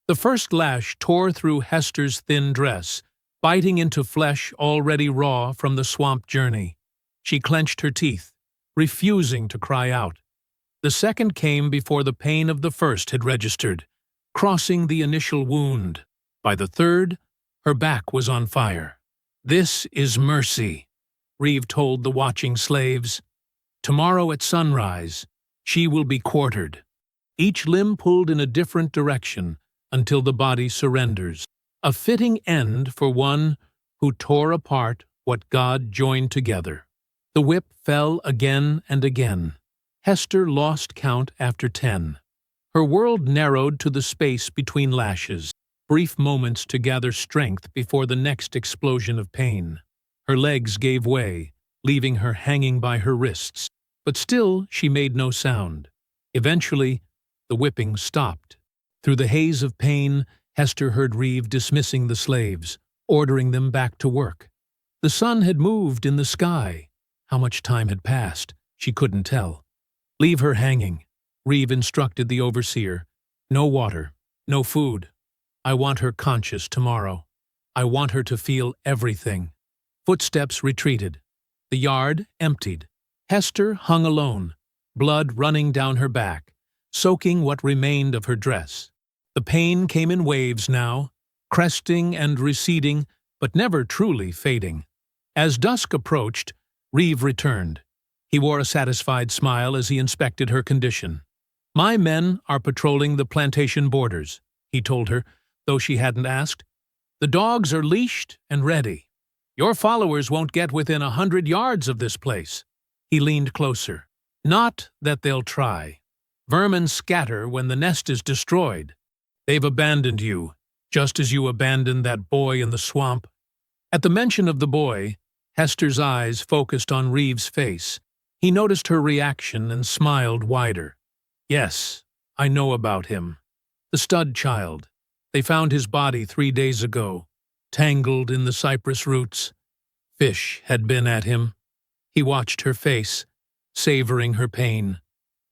The first lash tore through Hester's thin dress, biting into flesh already raw from the swamp journey. She clenched her teeth, refusing to cry out. The second came before the pain of the first had registered, crossing the initial wound. By the third, her back was on fire. "This is mercy," Reeve told the watching slaves. "Tomorrow at sunrise, she will be quartered. Each limb pulled in a different direction until the body surrenders. A fitting end for one who tore apart what God joined together." The whip fell again and again. Hester lost count after 10. Her world narrowed to the space between lashes, brief moments to gather strength before the next explosion of pain. Her legs gave way, leaving her hanging by her wrists, but still she made no sound. Eventually, the whipping stopped. Through the haze of pain, Hester heard Reeve dismissing the slaves, ordering them back to work. The sun had moved in the sky. How much time had passed, she couldn't tell. "Leave her hanging," Reeve instructed the overseer. "No water, no food. I want her conscious tomorrow. I want her to feel everything." Footsteps retreated. The yard emptied. Hester hung alone, blood running down her back, soaking what remained of her dress. The pain came in waves now, cresting and receding, but never truly fading. As dusk approached, Reeve returned. He wore a satisfied smile as he inspected her condition. "My men are patrolling the plantation borders," he told her, though she hadn't asked. "The dogs are leashed and ready. Your followers won't get within 100 yards of this place." He leaned closer. "Not that they'll try. Vermin scatter when the nest is destroyed. They've abandoned you, just as you abandoned that boy in the swamp." At the mention of the boy, Hester's eyes focused on Reeve's face. He noticed her reaction and smiled wider. "Yes, I know about him. The stud child. They found his body 3 days ago, tangled in the cypress roots. Fish had been at him." He watched her face, savoring her pain.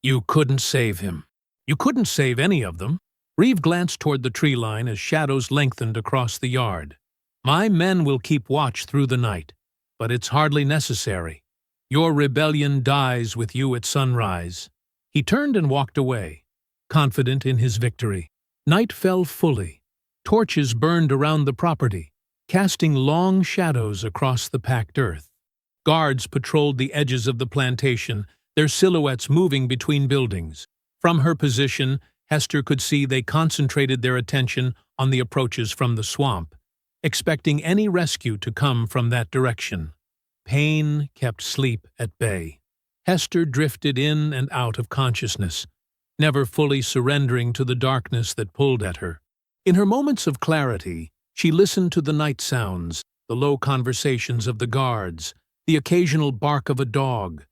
You couldn't save him. You couldn't save any of them. Reeve glanced toward the tree line as shadows lengthened across the yard. My men will keep watch through the night, but it's hardly necessary. Your rebellion dies with you at sunrise. He turned and walked away, confident in his victory. Night fell fully. Torches burned around the property, casting long shadows across the packed earth. Guards patrolled the edges of the plantation, their silhouettes moving between buildings. From her position, Hester could see they concentrated their attention on the approaches from the swamp, expecting any rescue to come from that direction. Pain kept sleep at bay. Hester drifted in and out of consciousness, never fully surrendering to the darkness that pulled at her. In her moments of clarity, she listened to the night sounds, the low conversations of the guards, the occasional bark of a dog,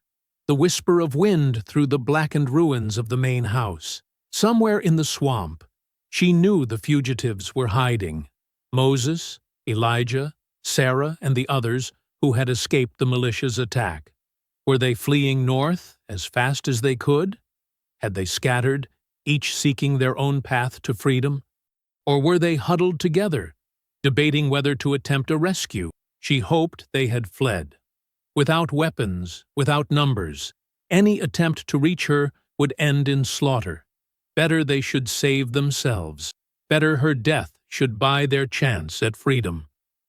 the whisper of wind through the blackened ruins of the main house. Somewhere in the swamp, she knew the fugitives were hiding. Moses, Elijah, Sarah, and the others who had escaped the militia's attack. Were they fleeing north as fast as they could? Had they scattered, each seeking their own path to freedom? Or were they huddled together, debating whether to attempt a rescue? She hoped they had fled. Without weapons, without numbers, any attempt to reach her would end in slaughter. Better they should save themselves. Better her death should buy their chance at freedom.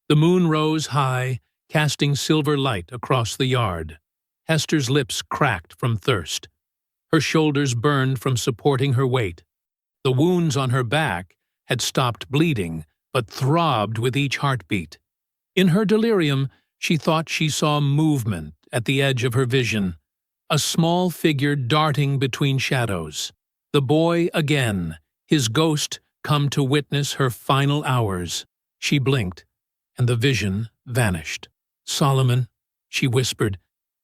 The moon rose high, casting silver light across the yard. Hester's lips cracked from thirst. Her shoulders burned from supporting her weight. The wounds on her back had stopped bleeding, but throbbed with each heartbeat. In her delirium, she thought she saw movement at the edge of her vision, a small figure darting between shadows. The boy again, his ghost come to witness her final hours. She blinked, and the vision vanished. Solomon, she whispered,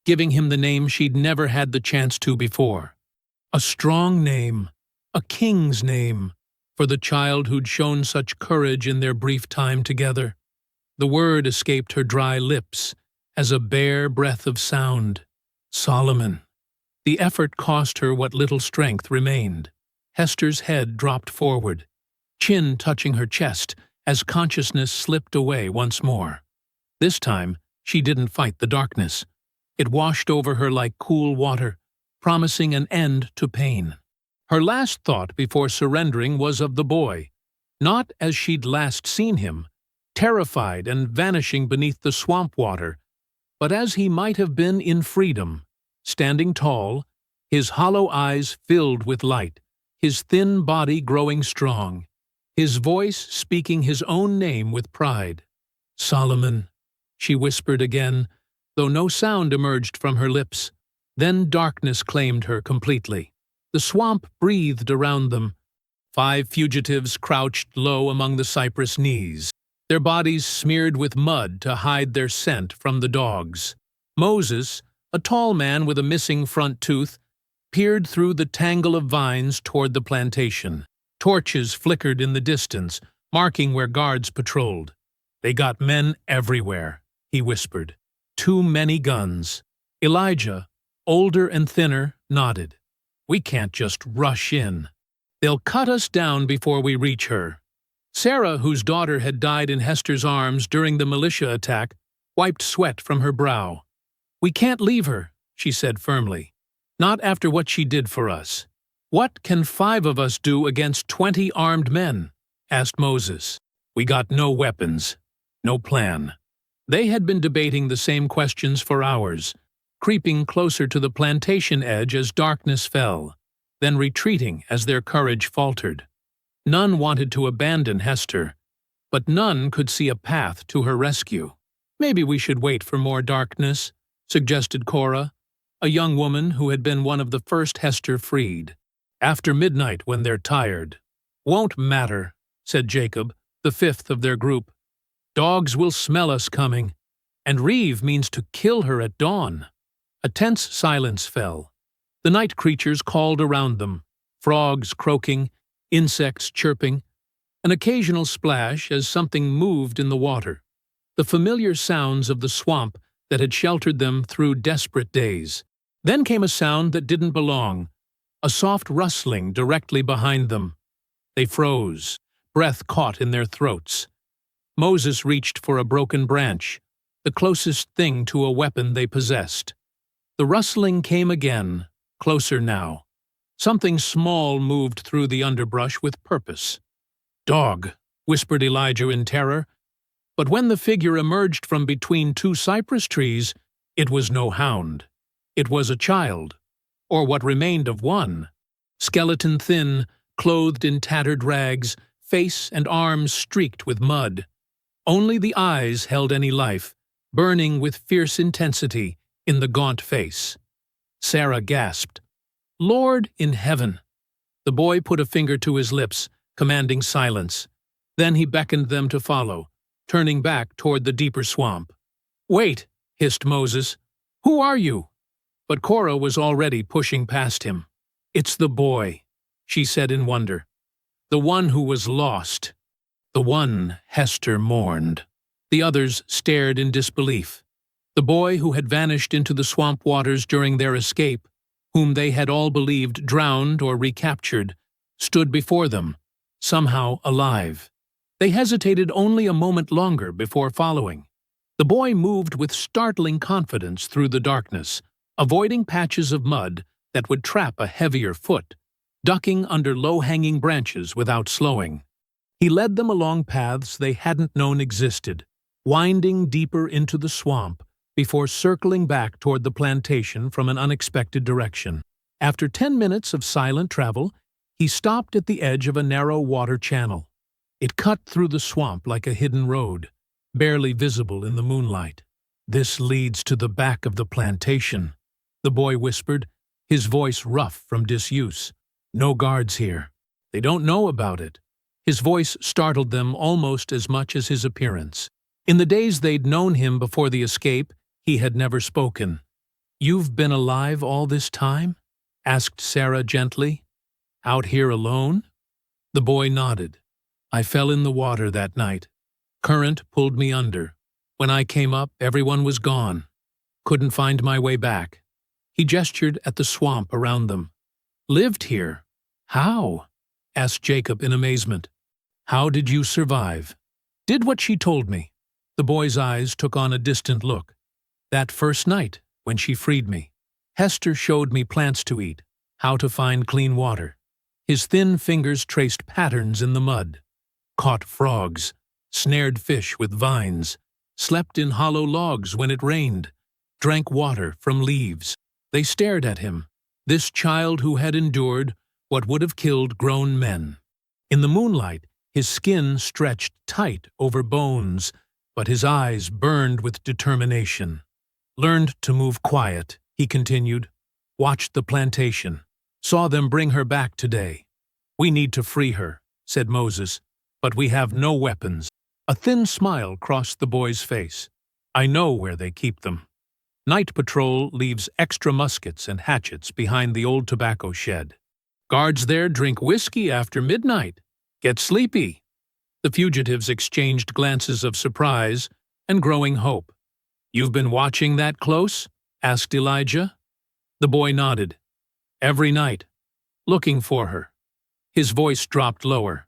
giving him the name she'd never had the chance to before. A strong name, a king's name, for the child who'd shown such courage in their brief time together. The word escaped her dry lips as a bare breath of sound. Solomon. The effort cost her what little strength remained. Hester's head dropped forward, chin touching her chest as consciousness slipped away once more. This time, she didn't fight the darkness. It washed over her like cool water, promising an end to pain. Her last thought before surrendering was of the boy, not as she'd last seen him, terrified and vanishing beneath the swamp water, but as he might have been in freedom, standing tall, his hollow eyes filled with light, his thin body growing strong, his voice speaking his own name with pride. Solomon, she whispered again, though no sound emerged from her lips. Then darkness claimed her completely. The swamp breathed around them. 5 fugitives crouched low among the cypress knees, their bodies smeared with mud to hide their scent from the dogs. Moses, a tall man with a missing front tooth, peered through the tangle of vines toward the plantation. Torches flickered in the distance, marking where guards patrolled. They got men everywhere, he whispered. Too many guns. Elijah, older and thinner, nodded. We can't just rush in. They'll cut us down before we reach her. Sarah, whose daughter had died in Hester's arms during the militia attack, wiped sweat from her brow. We can't leave her, she said firmly. Not after what she did for us. What can 5 of us do against 20 armed men? Asked Moses. We got no weapons, no plan. They had been debating the same questions for hours, creeping closer to the plantation edge as darkness fell, then retreating as their courage faltered. None wanted to abandon Hester, but none could see a path to her rescue. Maybe we should wait for more darkness, suggested Cora, a young woman who had been one of the first Hester freed. After midnight when they're tired. Won't matter, said Jacob, the 5th of their group. Dogs will smell us coming, and Reeve means to kill her at dawn. A tense silence fell. The night creatures called around them, frogs croaking, insects chirping, an occasional splash as something moved in the water. The familiar sounds of the swamp that had sheltered them through desperate days. Then came a sound that didn't belong, a soft rustling directly behind them. They froze, breath caught in their throats. Moses reached for a broken branch, the closest thing to a weapon they possessed. The rustling came again, closer now. Something small moved through the underbrush with purpose. "Dog," whispered Elijah in terror. But when the figure emerged from between two cypress trees, it was no hound. It was a child, or what remained of one. Skeleton thin, clothed in tattered rags, face and arms streaked with mud. Only the eyes held any life, burning with fierce intensity in the gaunt face. Sarah gasped, "Lord in heaven!" The boy put a finger to his lips, commanding silence. Then he beckoned them to follow, turning back toward the deeper swamp. "Wait," hissed Moses. "Who are you?" But Cora was already pushing past him. "It's the boy," she said in wonder. "The one who was lost. The one Hester mourned." The others stared in disbelief. The boy who had vanished into the swamp waters during their escape, whom they had all believed drowned or recaptured, stood before them, somehow alive. They hesitated only a moment longer before following. The boy moved with startling confidence through the darkness, avoiding patches of mud that would trap a heavier foot, ducking under low-hanging branches without slowing. He led them along paths they hadn't known existed, winding deeper into the swamp before circling back toward the plantation from an unexpected direction. After 10 minutes of silent travel, he stopped at the edge of a narrow water channel. It cut through the swamp like a hidden road, barely visible in the moonlight. "This leads to the back of the plantation," the boy whispered, his voice rough from disuse. "No guards here. They don't know about it." His voice startled them almost as much as his appearance. In the days they'd known him before the escape, he had never spoken. "You've been alive all this time?" asked Sarah gently. "Out here alone?" The boy nodded. "I fell in the water that night. Current pulled me under. When I came up, everyone was gone. Couldn't find my way back." He gestured at the swamp around them. "Lived here? How?" asked Jacob in amazement. "How did you survive?" "Did what she told me." The boy's eyes took on a distant look. "That first night, when she freed me, Hester showed me plants to eat, how to find clean water." His thin fingers traced patterns in the mud. "Caught frogs, snared fish with vines, slept in hollow logs when it rained, drank water from leaves." They stared at him, this child who had endured what would have killed grown men. In the moonlight, his skin stretched tight over bones, but his eyes burned with determination. "Learned to move quiet," he continued. "Watched the plantation. Saw them bring her back today. We need to free her," said Moses, "but we have no weapons." A thin smile crossed the boy's face. "I know where they keep them. Night patrol leaves extra muskets and hatchets behind the old tobacco shed. Guards there drink whiskey after midnight. Get sleepy." The fugitives exchanged glances of surprise and growing hope. "You've been watching that close?" asked Elijah. The boy nodded. "Every night. Looking for her." His voice dropped lower.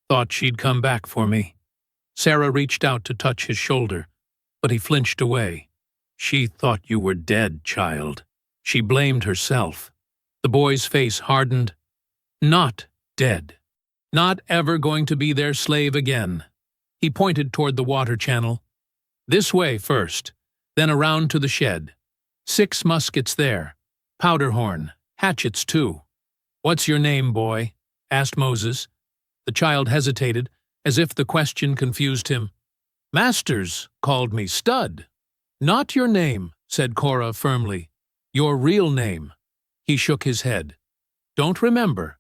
"Thought she'd come back for me." Sarah reached out to touch his shoulder, but he flinched away. "She thought you were dead, child." She blamed herself. The boy's face hardened. "Not dead. Not ever going to be their slave again." He pointed toward the water channel. "This way first, then around to the shed. 6 muskets there. Powder horn, hatchets too." "What's your name, boy?" asked Moses. The child hesitated, as if the question confused him. "Masters called me Stud." "Not your name," said Cora firmly. "Your real name." He shook his head. "Don't remember.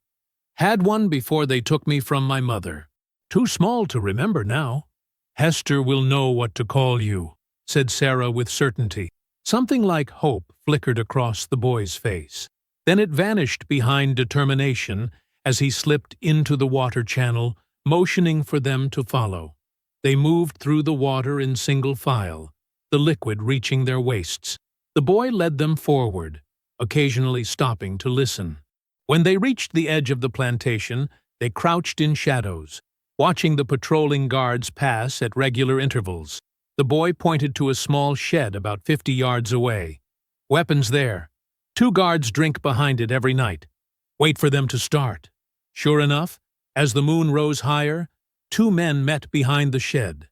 Had one before they took me from my mother. Too small to remember now." "Hester will know what to call you," said Sarah with certainty. Something like hope flickered across the boy's face. Then it vanished behind determination as he slipped into the water channel, motioning for them to follow. They moved through the water in single file, the liquid reaching their waists. The boy led them forward, occasionally stopping to listen. When they reached the edge of the plantation, they crouched in shadows, watching the patrolling guards pass at regular intervals. The boy pointed to a small shed about 50 yards away. "Weapons there. 2 guards drink behind it every night. Wait for them to start." Sure enough, as the moon rose higher, 2 men met behind the shed.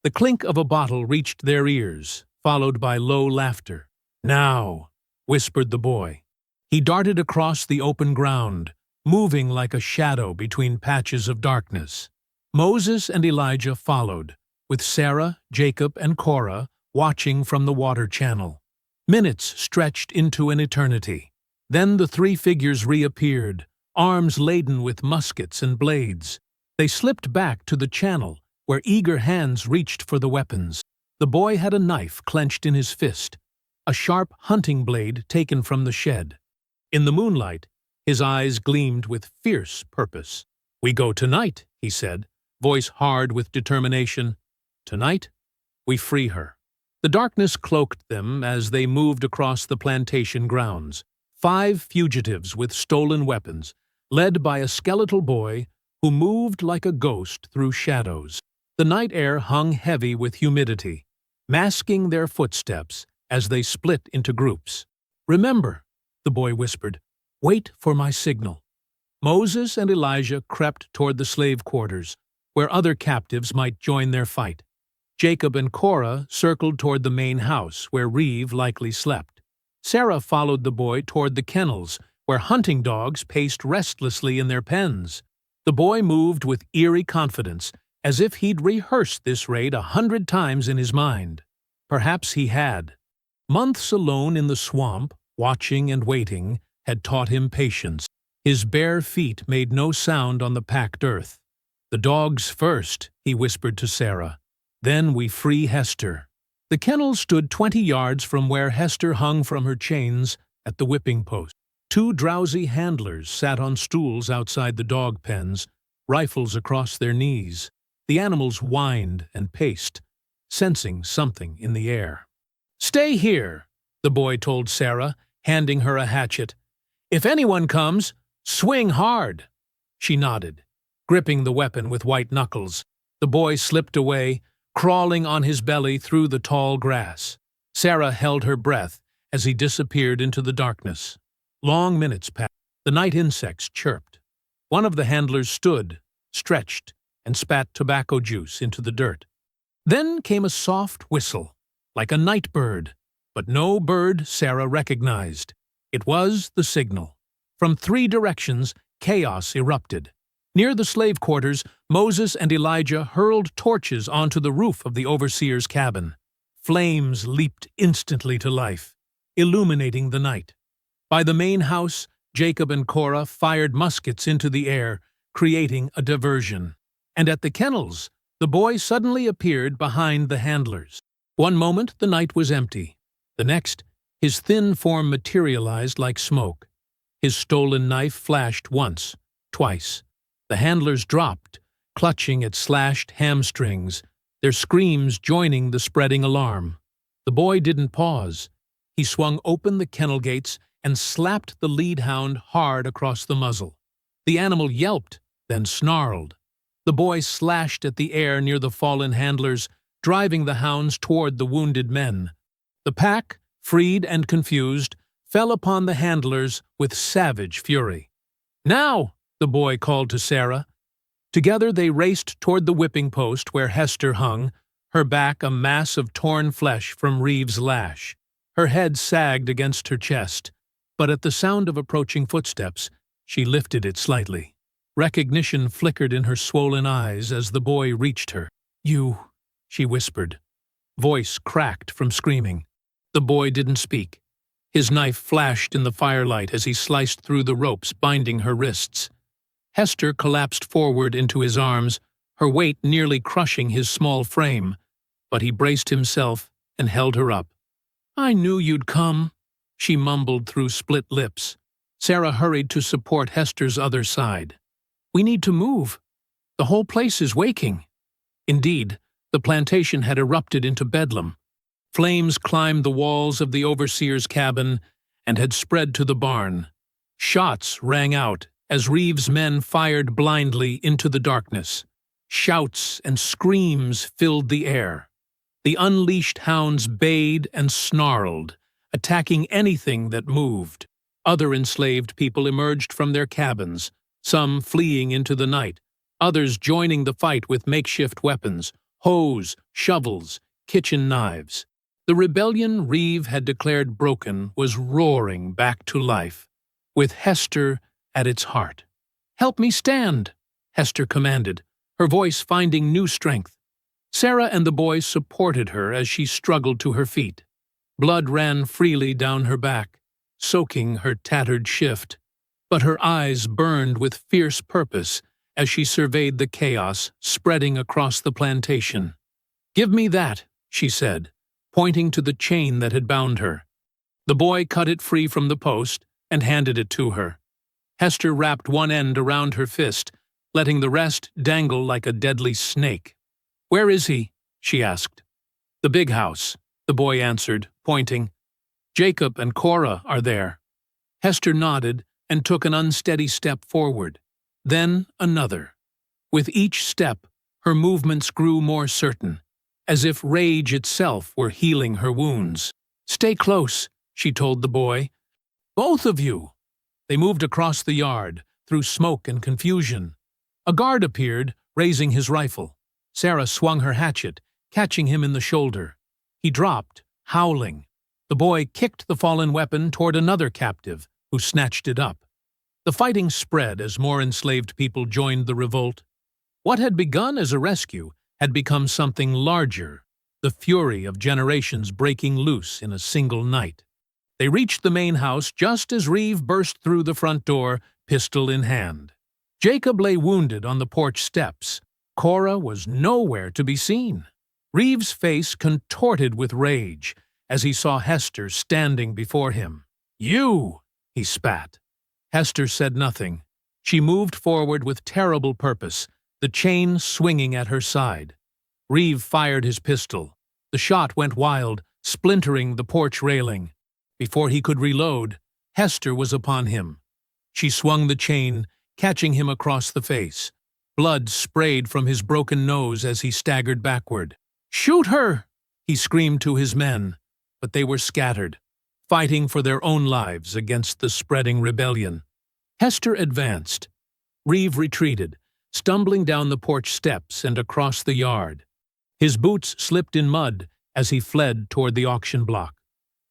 The clink of a bottle reached their ears, followed by low laughter. "Now," whispered the boy. He darted across the open ground, moving like a shadow between patches of darkness. Moses and Elijah followed, with Sarah, Jacob, and Korah watching from the water channel. Minutes stretched into an eternity. Then the 3 figures reappeared, arms laden with muskets and blades. They slipped back to the channel, where eager hands reached for the weapons. The boy had a knife clenched in his fist, a sharp hunting blade taken from the shed. In the moonlight, his eyes gleamed with fierce purpose. "We go tonight," he said, voice hard with determination. "Tonight, we free her." The darkness cloaked them as they moved across the plantation grounds. 5 fugitives with stolen weapons, led by a skeletal boy who moved like a ghost through shadows. The night air hung heavy with humidity, masking their footsteps as they split into groups. "Remember," the boy whispered, "wait for my signal." Moses and Elijah crept toward the slave quarters, where other captives might join their fight. Jacob and Korah circled toward the main house, where Reeve likely slept. Sarah followed the boy toward the kennels, where hunting dogs paced restlessly in their pens. The boy moved with eerie confidence, as if he'd rehearsed this raid 100 times in his mind. Perhaps he had. Months alone in the swamp, watching and waiting, had taught him patience. His bare feet made no sound on the packed earth. "The dogs first," he whispered to Sarah. "Then we free Hester." The kennel stood 20 yards from where Hester hung from her chains at the whipping post. 2 drowsy handlers sat on stools outside the dog pens, rifles across their knees. The animals whined and paced, sensing something in the air. "Stay here," the boy told Sarah, handing her a hatchet. "If anyone comes, swing hard." She nodded, gripping the weapon with white knuckles. The boy slipped away, crawling on his belly through the tall grass. Sarah held her breath as he disappeared into the darkness. Long minutes passed. The night insects chirped. One of the handlers stood, stretched, and spat tobacco juice into the dirt. Then came a soft whistle, like a night bird, but no bird Sarah recognized. It was the signal. From 3 directions, chaos erupted. Near the slave quarters, Moses and Elijah hurled torches onto the roof of the overseer's cabin. Flames leaped instantly to life, illuminating the night. By the main house, Jacob and Korah fired muskets into the air, creating a diversion. And at the kennels, the boy suddenly appeared behind the handlers. One moment, the night was empty. The next, his thin form materialized like smoke. His stolen knife flashed once, twice. The handlers dropped, clutching at slashed hamstrings, their screams joining the spreading alarm. The boy didn't pause. He swung open the kennel gates and slapped the lead hound hard across the muzzle. The animal yelped, then snarled. The boy slashed at the air near the fallen handlers, driving the hounds toward the wounded men. The pack, freed and confused, fell upon the handlers with savage fury. "Now!" the boy called to Sarah. Together they raced toward the whipping post where Hester hung, her back a mass of torn flesh from Reeve's lash. Her head sagged against her chest, but at the sound of approaching footsteps, she lifted it slightly. Recognition flickered in her swollen eyes as the boy reached her. "You," she whispered. Voice cracked from screaming. The boy didn't speak. His knife flashed in the firelight as he sliced through the ropes binding her wrists. Hester collapsed forward into his arms, her weight nearly crushing his small frame, but he braced himself and held her up. "I knew you'd come," she mumbled through split lips. Sarah hurried to support Hester's other side. "We need to move. The whole place is waking." Indeed, the plantation had erupted into bedlam. Flames climbed the walls of the overseer's cabin and had spread to the barn. Shots rang out as Reeves' men fired blindly into the darkness. Shouts and screams filled the air. The unleashed hounds bayed and snarled, attacking anything that moved. Other enslaved people emerged from their cabins, some fleeing into the night, others joining the fight with makeshift weapons, hoes, shovels, kitchen knives. The rebellion Reeve had declared broken was roaring back to life, with Hester at its heart. "Help me stand," Hester commanded, her voice finding new strength. Sarah and the boys supported her as she struggled to her feet. Blood ran freely down her back, soaking her tattered shift, but her eyes burned with fierce purpose as she surveyed the chaos spreading across the plantation. "Give me that," she said, pointing to the chain that had bound her. The boy cut it free from the post and handed it to her. Hester wrapped one end around her fist, letting the rest dangle like a deadly snake. "Where is he?" she asked. "The big house," the boy answered, pointing. "Jacob and Cora are there." Hester nodded and took an unsteady step forward, then another. With each step, her movements grew more certain, as if rage itself were healing her wounds. "Stay close," she told the boy. "Both of you!" They moved across the yard, through smoke and confusion. A guard appeared, raising his rifle. Sarah swung her hatchet, catching him in the shoulder. He dropped, howling. The boy kicked the fallen weapon toward another captive, who snatched it up. The fighting spread as more enslaved people joined the revolt. What had begun as a rescue had become something larger, the fury of generations breaking loose in a single night. They reached the main house just as Reeve burst through the front door, pistol in hand. Jacob lay wounded on the porch steps. Cora was nowhere to be seen. Reeve's face contorted with rage as he saw Hester standing before him. "You!" he spat. Hester said nothing. She moved forward with terrible purpose, the chain swinging at her side. Reeve fired his pistol. The shot went wild, splintering the porch railing. Before he could reload, Hester was upon him. She swung the chain, catching him across the face. Blood sprayed from his broken nose as he staggered backward. "Shoot her!" he screamed to his men, but they were scattered, fighting for their own lives against the spreading rebellion. Hester advanced. Reeve retreated, stumbling down the porch steps and across the yard. His boots slipped in mud as he fled toward the auction block,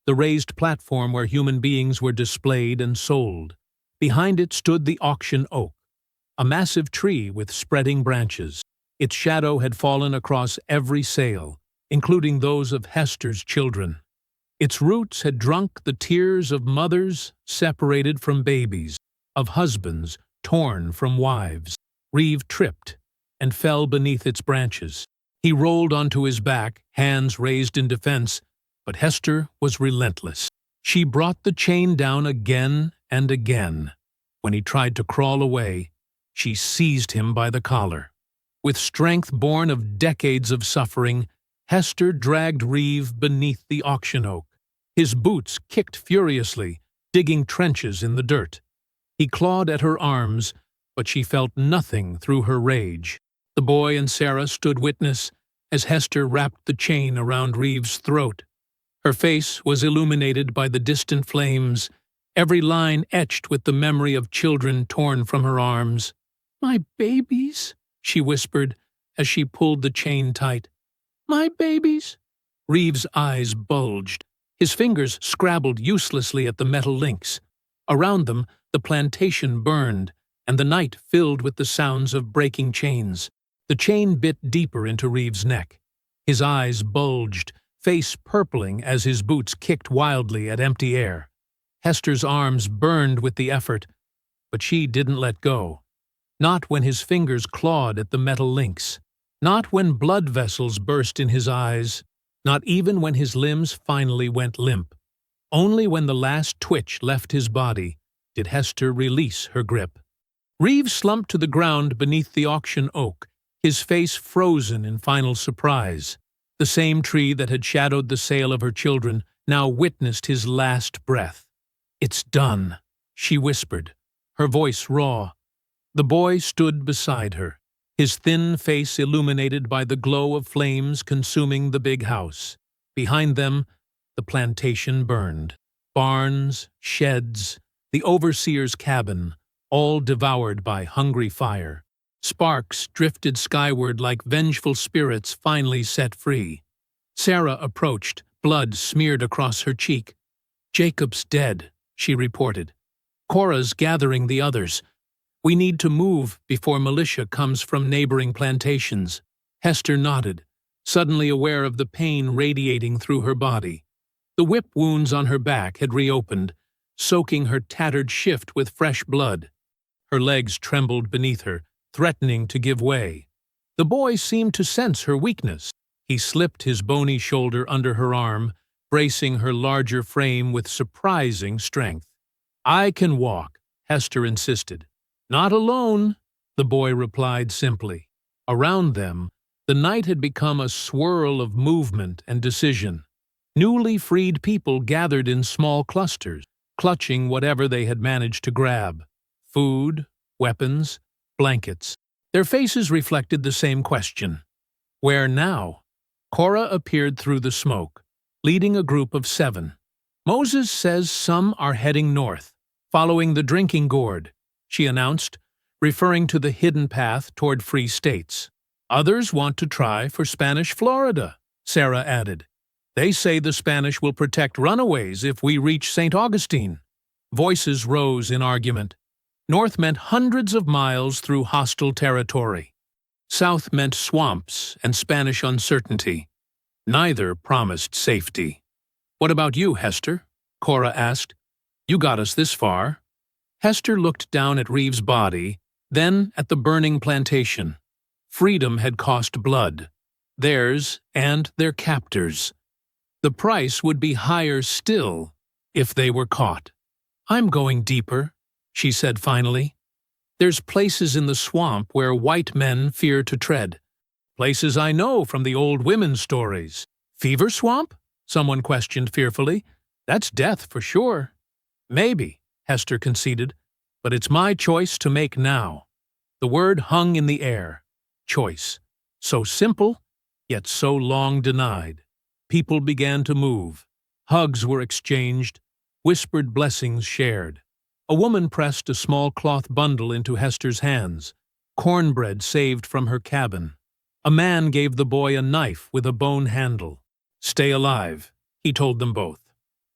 the raised platform where human beings were displayed and sold. Behind it stood the auction oak, a massive tree with spreading branches. Its shadow had fallen across every sale, including those of Hester's children. Its roots had drunk the tears of mothers separated from babies, of husbands torn from wives. Reeve tripped and fell beneath its branches. He rolled onto his back, hands raised in defense, but Hester was relentless. She brought the chain down again and again. When he tried to crawl away, she seized him by the collar. With strength born of decades of suffering, Hester dragged Reeve beneath the auction oak. His boots kicked furiously, digging trenches in the dirt. He clawed at her arms, but she felt nothing through her rage. The boy and Sarah stood witness as Hester wrapped the chain around Reeve's throat. Her face was illuminated by the distant flames, every line etched with the memory of children torn from her arms. "My babies," she whispered as she pulled the chain tight. "My babies." Reeve's eyes bulged. His fingers scrabbled uselessly at the metal links. Around them, the plantation burned, and the night filled with the sounds of breaking chains. The chain bit deeper into Reeve's neck. His eyes bulged, face purpling as his boots kicked wildly at empty air. Hester's arms burned with the effort, but she didn't let go. Not when his fingers clawed at the metal links. Not when blood vessels burst in his eyes. Not even when his limbs finally went limp. Only when the last twitch left his body did Hester release her grip. Reeve slumped to the ground beneath the auction oak, his face frozen in final surprise. The same tree that had shadowed the sail of her children now witnessed his last breath. "It's done," she whispered, her voice raw. The boy stood beside her, his thin face illuminated by the glow of flames consuming the big house. Behind them, the plantation burned. Barns, sheds, the overseer's cabin, all devoured by hungry fire. Sparks drifted skyward like vengeful spirits finally set free. Sarah approached, blood smeared across her cheek. "Jacob's dead," she reported. "Cora's gathering the others. We need to move before militia comes from neighboring plantations." Hester nodded, suddenly aware of the pain radiating through her body. The whip wounds on her back had reopened, soaking her tattered shift with fresh blood. Her legs trembled beneath her, threatening to give way. The boy seemed to sense her weakness. He slipped his bony shoulder under her arm, bracing her larger frame with surprising strength. "I can walk," Hester insisted. "Not alone," the boy replied simply. Around them, the night had become a swirl of movement and decision. Newly freed people gathered in small clusters, clutching whatever they had managed to grab. Food, weapons, blankets. Their faces reflected the same question. Where now? Cora appeared through the smoke, leading a group of 7. "Moses says some are heading north, following the drinking gourd," she announced, referring to the hidden path toward free states. "Others want to try for Spanish Florida," Sarah added. "They say the Spanish will protect runaways if we reach St. Augustine." Voices rose in argument. North meant hundreds of miles through hostile territory. South meant swamps and Spanish uncertainty. Neither promised safety. "What about you, Hester?" Cora asked. "You got us this far." Hester looked down at Reeves' body, then at the burning plantation. Freedom had cost blood. Theirs and their captors'. The price would be higher still if they were caught. "I'm going deeper," she said finally. "There's places in the swamp where white men fear to tread. Places I know from the old women's stories." "Fever Swamp?" someone questioned fearfully. "That's death for sure." "Maybe," Hester conceded, "but it's my choice to make now." The word hung in the air. Choice. So simple, yet so long denied. People began to move. Hugs were exchanged, whispered blessings shared. A woman pressed a small cloth bundle into Hester's hands, cornbread saved from her cabin. A man gave the boy a knife with a bone handle. "Stay alive," he told them both.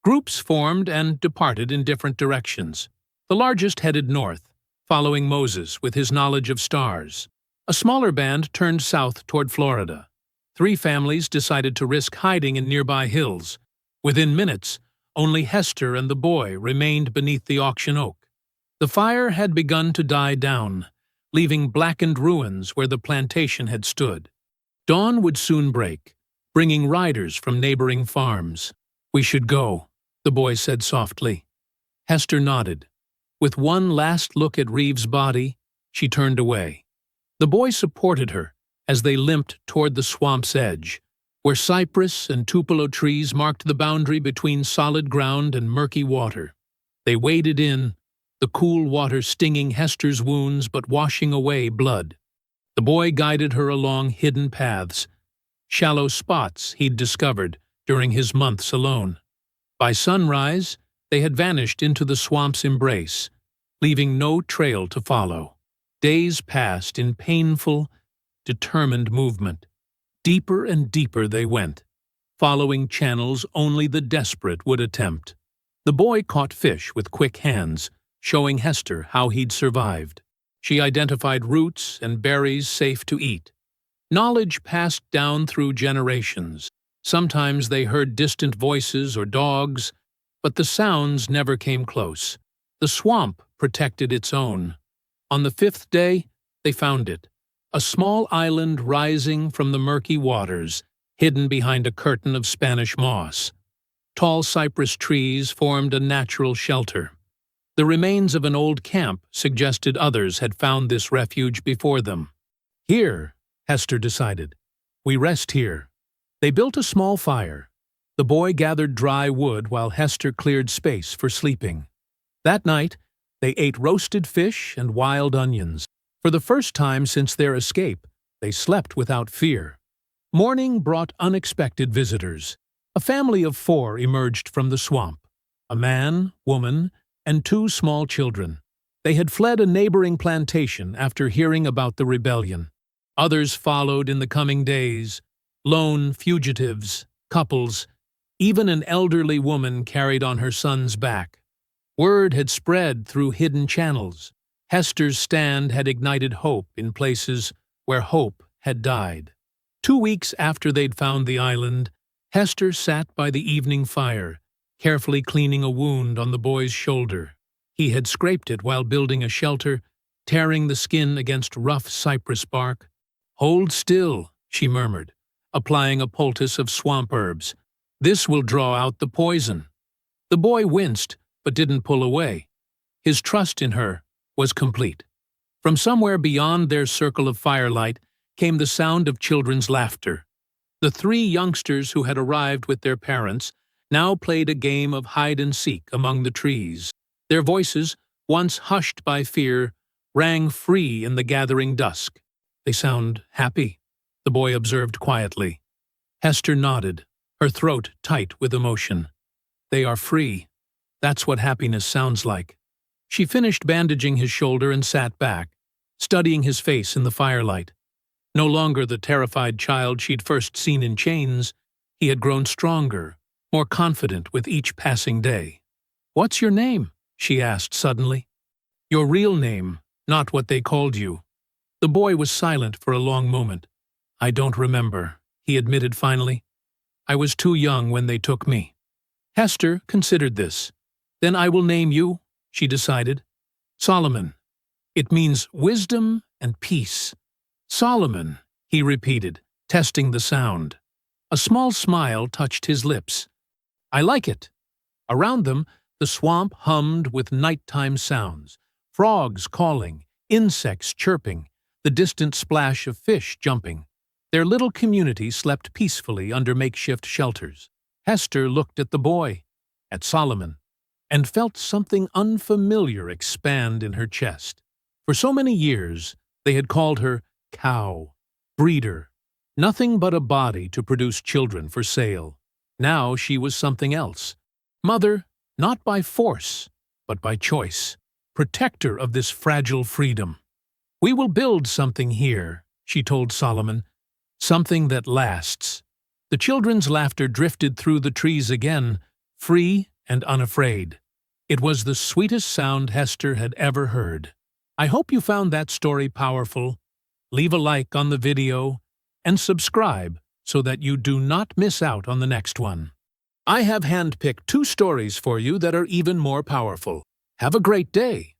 Groups formed and departed in different directions. The largest headed north, following Moses with his knowledge of stars. A smaller band turned south toward Florida. 3 families decided to risk hiding in nearby hills. Within minutes, only Hester and the boy remained beneath the auction oak. The fire had begun to die down, leaving blackened ruins where the plantation had stood. Dawn would soon break, bringing riders from neighboring farms. "We should go," the boy said softly. Hester nodded. With one last look at Reeves' body, she turned away. The boy supported her as they limped toward the swamp's edge, where cypress and tupelo trees marked the boundary between solid ground and murky water. They waded in, the cool water stinging Hester's wounds but washing away blood. The boy guided her along hidden paths, shallow spots he'd discovered during his months alone. By sunrise, they had vanished into the swamp's embrace, leaving no trail to follow. Days passed in painful, determined movement. Deeper and deeper they went, following channels only the desperate would attempt. The boy caught fish with quick hands, showing Hester how he'd survived. She identified roots and berries safe to eat. Knowledge passed down through generations. Sometimes they heard distant voices or dogs, but the sounds never came close. The swamp protected its own. On the 5th day, they found it. A small island rising from the murky waters, hidden behind a curtain of Spanish moss. Tall cypress trees formed a natural shelter. The remains of an old camp suggested others had found this refuge before them. "Here," Hester decided. "We rest here." They built a small fire. The boy gathered dry wood while Hester cleared space for sleeping. That night, they ate roasted fish and wild onions. For the first time since their escape, they slept without fear. Morning brought unexpected visitors. A family of 4 emerged from the swamp: a man, woman, and 2 small children. They had fled a neighboring plantation after hearing about the rebellion. Others followed in the coming days: lone fugitives, couples, even an elderly woman carried on her son's back. Word had spread through hidden channels. Hester's stand had ignited hope in places where hope had died. 2 weeks after they'd found the island, Hester sat by the evening fire, carefully cleaning a wound on the boy's shoulder. He had scraped it while building a shelter, tearing the skin against rough cypress bark. "Hold still," she murmured, applying a poultice of swamp herbs. "This will draw out the poison." The boy winced, but didn't pull away. His trust in her was complete. From somewhere beyond their circle of firelight came the sound of children's laughter. The 3 youngsters who had arrived with their parents now played a game of hide-and-seek among the trees. Their voices, once hushed by fear, rang free in the gathering dusk. "They sound happy," the boy observed quietly. Hester nodded, her throat tight with emotion. "They are free. That's what happiness sounds like." She finished bandaging his shoulder and sat back, studying his face in the firelight. No longer the terrified child she'd first seen in chains, he had grown stronger, more confident with each passing day. "What's your name?" she asked suddenly. "Your real name, not what they called you." The boy was silent for a long moment. "I don't remember," he admitted finally. "I was too young when they took me." Hester considered this. "Then I will name you," she decided. "Solomon. It means wisdom and peace." "Solomon," he repeated, testing the sound. A small smile touched his lips. "I like it." Around them, the swamp hummed with nighttime sounds: frogs calling, insects chirping, the distant splash of fish jumping. Their little community slept peacefully under makeshift shelters. Hester looked at the boy, at Solomon, and felt something unfamiliar expand in her chest. For so many years, they had called her cow, breeder, nothing but a body to produce children for sale. Now she was something else. Mother, not by force, but by choice. Protector of this fragile freedom. "We will build something here," she told Solomon. "Something that lasts." The children's laughter drifted through the trees again, free and unafraid. It was the sweetest sound Hester had ever heard. I hope you found that story powerful. Leave a like on the video and subscribe so that you do not miss out on the next one. I have handpicked 2 stories for you that are even more powerful. Have a great day.